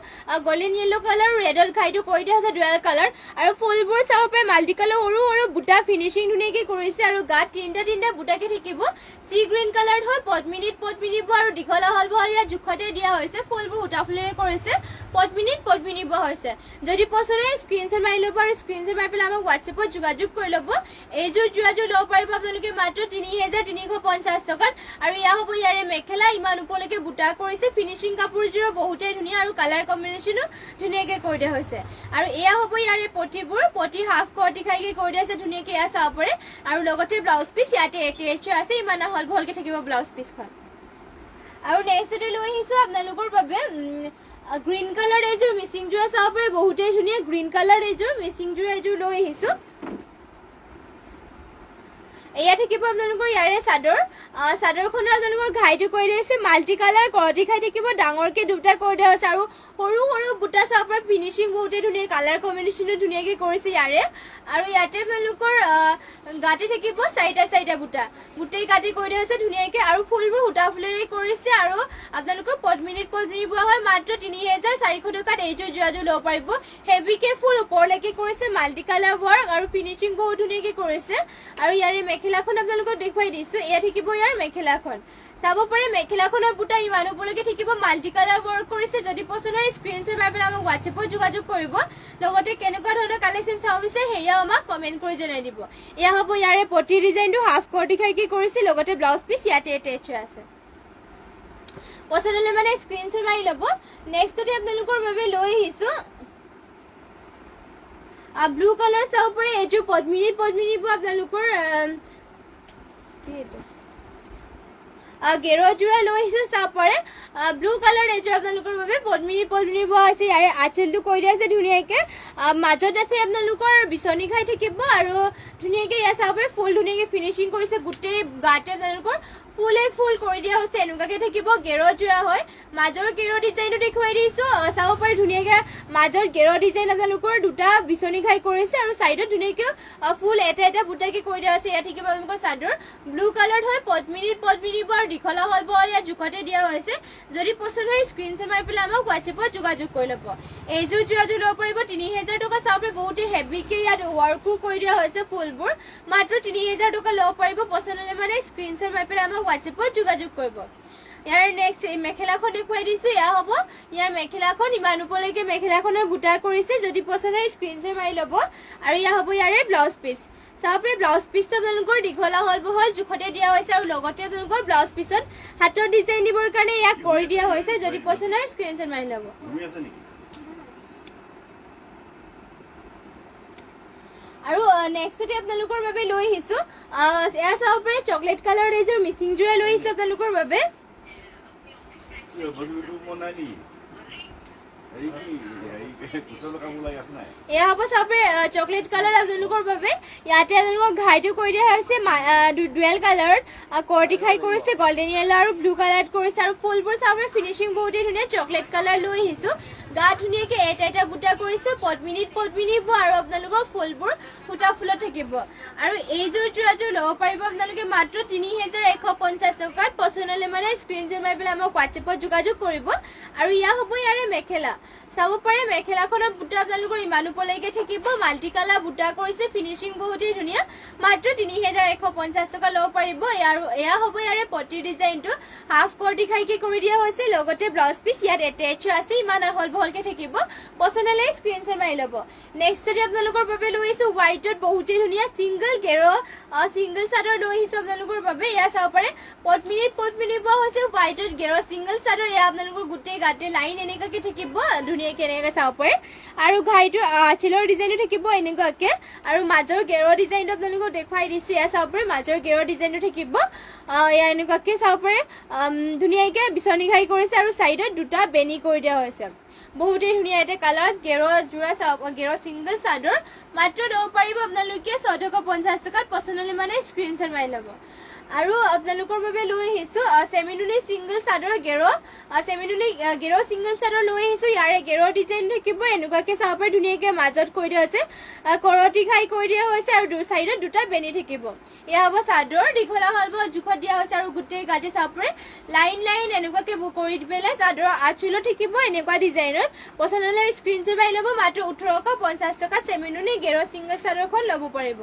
Speaker 1: গোল্ডেন য়েলো কালাৰ ৰেডৰ ঘাইটো কৰি দিয়া হৈছে ডুৱেল কালাৰ আৰু ফুলবোৰ চাব পাৰে মাল্টি কালাৰ সৰু বুটা ফিনিশিং ধুনীয়াকে কৰিছে আৰু গাত তিনটা বুটাকে থাকিব সি গ্ৰীণ কালাৰ হয় পদ্মিনীত আৰু দীঘলা হল ইয়াত জোখতে দিয়া হৈছে ফুলবোৰ উটা ফুলেৰে কৰিছে পদ্মিনীত হৈছে যদি পছন্দ হয় স্ক্ৰিনশ্বট মাৰি ল'ব আৰু স্ক্ৰিনশ্বট মাৰি পেলাই আমাক WhatsApp-ত যোগাযোগ কৰি ল'ব এইযোৰ জোৰাযোৰ ল'ব পাৰিব আপোনালোকে মাত্ৰ 3350 টকাত আৰু ইয়া হ'ব ইয়াৰে মেখেলা ইমান ওপৰলৈকে বুটা কৰিছে ফিনিশিং কাপোৰযোৰ বহুতে ধুনীয়া আৰু কালাৰ কম্বিনেশ্যনো ধুনীয়াকে কৰি দিয়া হৈছে আৰু এয়া হ'ব ইয়াৰে পটি হাফ কৰতি খাইকে কৰি দিয়া হৈছে ধুনীয়াকে এয়া চাব পাৰে আৰু লগতে ব্লাউজ পিচ ইয়াতে এটেচ আছে ইমান ভালকে থাকিব ব্লাউজ পিচখন আৰু নেক্সটতে লৈ আহিছো আপোনালোকৰ বাবে গ্ৰীণ কালাৰ এযোৰ মিচিং জোৰা চাব পাৰে বহুতে ধুনীয়া গ্ৰীণ কালাৰ এযোৰ মিচিং জোৰা এযোৰ লৈ আহিছো এয়া থাকিব আপোনালোকৰ ইয়াৰে চাদৰখনৰ আপোনালোকৰ ঘাইটো কৰি দিছে মাল্টি কালাৰ কৰতি ঘাই থাকিব ডাঙৰকে দুটা কৰি দিয়া হৈছে আৰু সৰু বুটা চাব পাৰে ফিনিশিং বহুতে ধুনীয়া কালাৰ কম্বিনেশ্যনো ধুনীয়াকে কৰিছে ইয়াৰে আৰু ইয়াতে আপোনালোকৰ গাতে থাকিব চাৰিটা বুটা গোটেই গাতে কৰি দিয়া হৈছে ধুনীয়াকে আৰু ফুলবোৰ উটা ফুলেৰে কৰিছে আৰু আপোনালোকৰ পদ্মিনীত বোৱা হয় মাত্ৰ 3400 টকাত এইযোৰ জোৰাযোৰ ল'ব পাৰিব হেভিকে ফুল ওপৰলৈকে কৰিছে মাল্টি কালাৰ ৱৰ্ক আৰু ফিনিশিং বহুত ধুনীয়াকে কৰিছে আৰু ইয়াৰে মেখেলাখন আপোনালোকক দেখুৱাই দিছো এয়া থাকিব ইয়াৰ মেখেলাখন চাব পাৰে মেখেলাখনৰ বুটা ইমান ওপৰলৈকে থাকিব মাল্টি কালাৰ ৱৰ্ক কৰিছে যদি পছন্দ হয় স্ক্ৰিনশ্বট মাৰি পেলাই আমাক WhatsApp-ত যোগাযোগ কৰিব লগতে কেনেকুৱা ধৰণৰ কালেকশ্যন চাব বিচাৰে সেয়াও আমাক কমেন্ট কৰি জনাই দিব এয়া হ'ব ইয়াৰে পটি ডিজাইনটো হাফ কৰতি খাইকে কৰিছে লগতে ব্লাউজ পিচ ইয়াতে এটেচ আছে পছন্দ হলে মানে স্ক্ৰিনশ্বট মাৰি ল'ব নেক্সটতে আপোনালোকৰ বাবে লৈ আহিছো ব্লু কালাৰ চাব পাৰে এযোৰ পদ্মিনীত আপোনালোকৰ গেৰজোৰা লৈ আহিছো চাব পাৰে ব্লু কালাৰ এযোৰ আপোনালোকৰ বাবে পদ্মিনীত বোৱা হৈছে ইয়াৰে আঁচলটো কৰি দিয়া আছে ধুনীয়াকে মাজত আছে আপোনালোকৰ বিচনী ঘাই থাকিব আৰু ধুনীয়াকে ইয়াত চাব পাৰে ফুল ধুনীয়াকে ফিনিশিং কৰিছে গোটেই গাতে আপোনালোকৰ ফুল কৰি দিয়া হৈছে এনেকুৱাকে থাকিব গেৰজোৰা হয় মাজৰ গেৰৰ ডিজাইনটো দেখুৱাই দিছো চাব পাৰে ধুনীয়াকে মাজৰ গেৰৰ ডিজাইন আপোনালোকৰ দুটা বিচনী ঘাই কৰিছে আৰু সাইডত ধুনীয়াকে ফুল এটা বুটাকে কৰি দিয়া হৈছে ইয়াত থাকিব আপোনালোকৰ চাদৰ ব্লু কালাৰ হয় পদ্মিনীত আৰু দীঘলা হল ইয়াত জোখতে দিয়া হৈছে যদি পছন্দ হয় স্ক্ৰিনশ্বট মাৰি পেলাই আমাক WhatsApp-ত যোগাযোগ কৰি ল'ব এইযোৰ জোৰাযোৰ ল'ব পাৰিব 3000 টকা চাব পাৰে বহুতে হেভিকে ইয়াত ৱৰ্কো কৰি দিয়া হৈছে ফুলবোৰ মাত্ৰ 3000 টকা ল'ব পাৰিব পছন্দ হলে মানে স্ক্ৰিনশ্বট মাৰি পেলাই আমাক WhatsApp-ত যোগাযোগ কৰিব ইয়াৰ নেক্সট মেখেলাখন দেখুৱাই দিছো এয়া হ'ব ইয়াৰ মেখেলাখন ইমান ওপৰলৈকে মেখেলাখনৰ বুটা কৰিছে যদি পছন্দ হয় স্ক্ৰিনশ্বট মাৰি ল'ব আৰু ইয়া হ'ব ইয়াৰে ব্লাউজ পিচ চাব পাৰে ব্লাউজ পিচটো আপোনালোকৰ দীঘলা হল জোখতে দিয়া হৈছে আৰু লগতে আপোনালোকৰ ব্লাউজ পিচত হাতৰ ডিজাইন দিবৰ কাৰণে ইয়াক কৰি দিয়া হৈছে যদি পছন্দ হয় স্ক্ৰিনশ্বট মাৰি ল'ব আৰু নেক্সটতে আপোনালোকৰ বাবে লৈ আহিছো এয়া চাব পাৰে চকলেট কালাৰ এযোৰ মিচিং যোৰা লৈ আহিছো আপোনালোকৰ বাবে এয়া হ'ব চাব পাৰে চকলেট কালাৰ আপোনালোকৰ বাবে ইয়াতে আপোনালোকক ঘাইটো কৰি দিয়া হৈছে ডুৱেল কালাৰত কৰ্টি খাই কৰিছে গল্ডেন য়েলো আৰু ব্লু কালাৰত কৰিছে আৰু ফুলবোৰ চাব পাৰে ফিনিচিং বহুতেই ধুনীয়া চকলেট কালাৰ লৈ আহিছো গা ধুনীয়াকে এটা বুটা কৰিছে পদ্মিনীত পদ্মিনীব আৰু আপোনালোকৰ ফুলবোৰ সূতা ফুলত থাকিব আৰু এইযোৰ যোৰাযোৰ ল'ব পাৰিব আপোনালোকে মাত্ৰ 3150 টকাত পছন্দ হ'লে মানে স্ক্ৰীনশ্বট মাৰি পেলাই আমাক হোৱাটছএপত যোগাযোগ কৰিব আৰু ইয়া হ'ব ইয়াৰে মেখেলা চাব পাৰে মেখেলাখনৰ বুটা আপোনালোকৰ ইমান ওপৰলৈকে থাকিব মাল্টি কালাৰ বুটা কৰিছে ফিনিচিং বহুতেই ধুনীয়া মাত্ৰ 3150 টকা ল'ব পাৰিব আৰু এয়া হ'ব ইয়াৰে পটি ডিজাইনটো হাফ কৰ্টি খাইকে কৰি দিয়া হৈছে লগতে ব্লাউজ পিচ ইয়াত এটেচ আছে ইমান হল বহলকে থাকিব পছন্দ হ'লে স্ক্ৰীনশ্বট মাৰি ল'ব নেক্সটতে আপোনালোকৰ বাবে লৈ আহিছো হোৱাইটত বহুতেই ধুনীয়া সিংগল গেৰো সিংগল চাদৰ লৈ আহিছো আপোনালোকৰ বাবে এয়া চাব পাৰে পদ্মিনীত পদ্মিনী পোৱা হৈছে হোৱাইটত গেৰো সিংগল চাদৰ এয়া আপোনালোকৰ গোটেই গাতে লাইন এনেকুৱাকে থাকিব ধুনীয়াকে এনেকৈ চাব পাৰে আৰু ঘাইটো আঁচলৰ ডিজাইনো থাকিব এনেকুৱাকে আৰু মাজৰ গেৰো ডিজাইনটো আপোনালোকক দেখুৱাই দিছো এয়া চাব পাৰে মাজৰ গেৰো ডিজাইনটো থাকিব এয়া এনেকুৱাকে চাব পাৰে ধুনীয়াকে বিচনী ঘাই কৰিছে আৰু চাইডত দুটা বেনি কৰি দিয়া হৈছে বহুতেই ধুনীয়া এটা কালাৰ গেৰো যোৰা গেৰো সিংগল চাদৰ মাত্ৰ ল'ব পাৰিব আপোনালোকে 650 টকাত পছন্দ হ'লে মানে স্ক্ৰীনশ্বট মাৰি ল'ব আৰু আপোনালোকৰ বাবে লৈ আহিছো সেমিনুনি সিংগল চাদৰ গেৰো সেমিনুনি গেৰো সিংগল চাদৰ লৈ আহিছো ইয়াৰে গেৰো ডিজাইন থাকিব এনেকুৱাকে চাব পাৰে ধুনীয়াকে মাজত কৰি দিয়া হৈছে কৰটি খাই কৰি দিয়া হৈছে আৰু দুই চাইডত দুটা বেনি থাকিব এয়া হ'ব চাদৰ দীঘলা হল জোখত দিয়া হৈছে আৰু গোটেই গাতে চাব পাৰে লাইন লাইন এনেকুৱাকে কৰি পেলাই চাদৰ আঁচলো থাকিব এনেকুৱা ডিজাইনত পছন্দ হ'লে স্ক্ৰীনশ্বট মাৰি ল'ব মাত্ৰ 1850 টকাত সেমিনুনি গেৰো সিংগল চাদৰখন ল'ব পাৰিব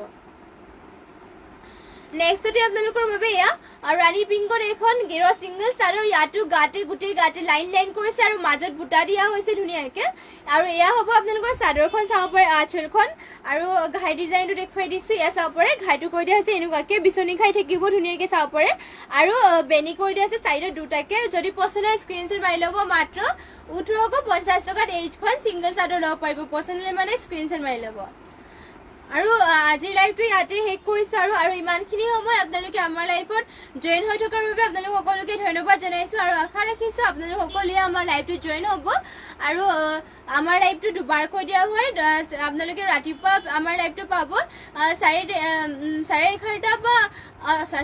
Speaker 1: নেক্সটতে আপোনালোকৰ বাবে এয়া ৰাণী পিংকৰ এখন গেৰো সিংগল চাদৰ ইয়াতো গাতে গোটেই গাতে লাইন লাইন কৰিছে আৰু মাজত বুটা দিয়া হৈছে ধুনীয়াকে আৰু এয়া হ'ব আপোনালোকৰ চাদৰখন চাব পাৰে আঁচলখন আৰু ঘাই ডিজাইনটো দেখুৱাই দিছো এয়া চাব পাৰে ঘাইটো কৰি দিয়া হৈছে এনেকুৱাকে বিচনী খাই থাকিব ধুনীয়াকে চাব পাৰে আৰু বেনি কৰি দিয়া আছে চাইডত দুটাকে যদি পছন্দ হয় স্ক্ৰীনশ্বট মাৰি ল'ব মাত্ৰ 1850 টকাত এইখন সিংগল চাদৰ ল'ব পাৰিব পছন্দ হ'লে মানে স্ক্ৰীনশ্বট মাৰি ল'ব আৰু আজিৰ লাইভটো ইয়াতে শেষ কৰিছো আৰু ইমানখিনি সময় আপোনালোকে আমাৰ লাইভত জয়েন হৈ থকাৰ বাবে আপোনালোক সকলোকে ধন্যবাদ জনাইছো আৰু আশা ৰাখিছো আপোনালোক সকলোৱে আমাৰ লাইভটো জয়েন হ'ব আৰু আমাৰ লাইভটো দুবাৰকৈ দিয়া হয় আপোনালোকে ৰাতিপুৱা আমাৰ লাইভটো পাব 11:30 বা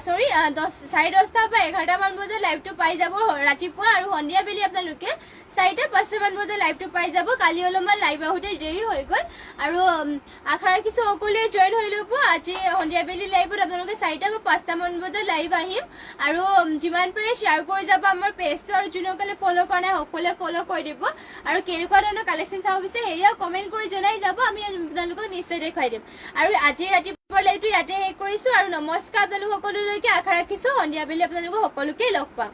Speaker 1: সৰি 10:30 বা 11টা মান বজাত লাইভটো পাই যাব ৰাতিপুৱা আৰু সন্ধিয়া বেলি আপোনালোকে 4টা-5টা মান বজাত লাইভটো পাই যাব কালি অলপমান লাইভ আহোঁতে দেৰি হৈ গ'ল আৰু আশা ৰাখিছো সকলোৱে জয়েন হৈ ল'ব আজি সন্ধিয়া বেলি লাইভত আপোনালোকে 4টা বা 5টা মান বজাত লাইভ আহিম আৰু যিমান পাৰে শ্বেয়াৰ কৰি যাব আমাৰ পেজটো আৰু যোনসকলে ফ'ল' কৰা নাই সকলোৱে ফ'ল' কৰি দিব আৰু কেনেকুৱা ধৰণৰ কালেকশ্যন চাব বিচাৰে সেয়া কমেণ্ট কৰি জনাই যাব আমি আপোনালোকক নিশ্চয় দেখুৱাই দিম আৰু আজি ৰাতিপুৱাৰ লাইভটো ইয়াতে শেষ কৰিছো আৰু নমস্কাৰ আপোনালোক সকলোলৈকে আশা ৰাখিছো সন্ধিয়া বেলি আপোনালোকক সকলোকে লগ পাম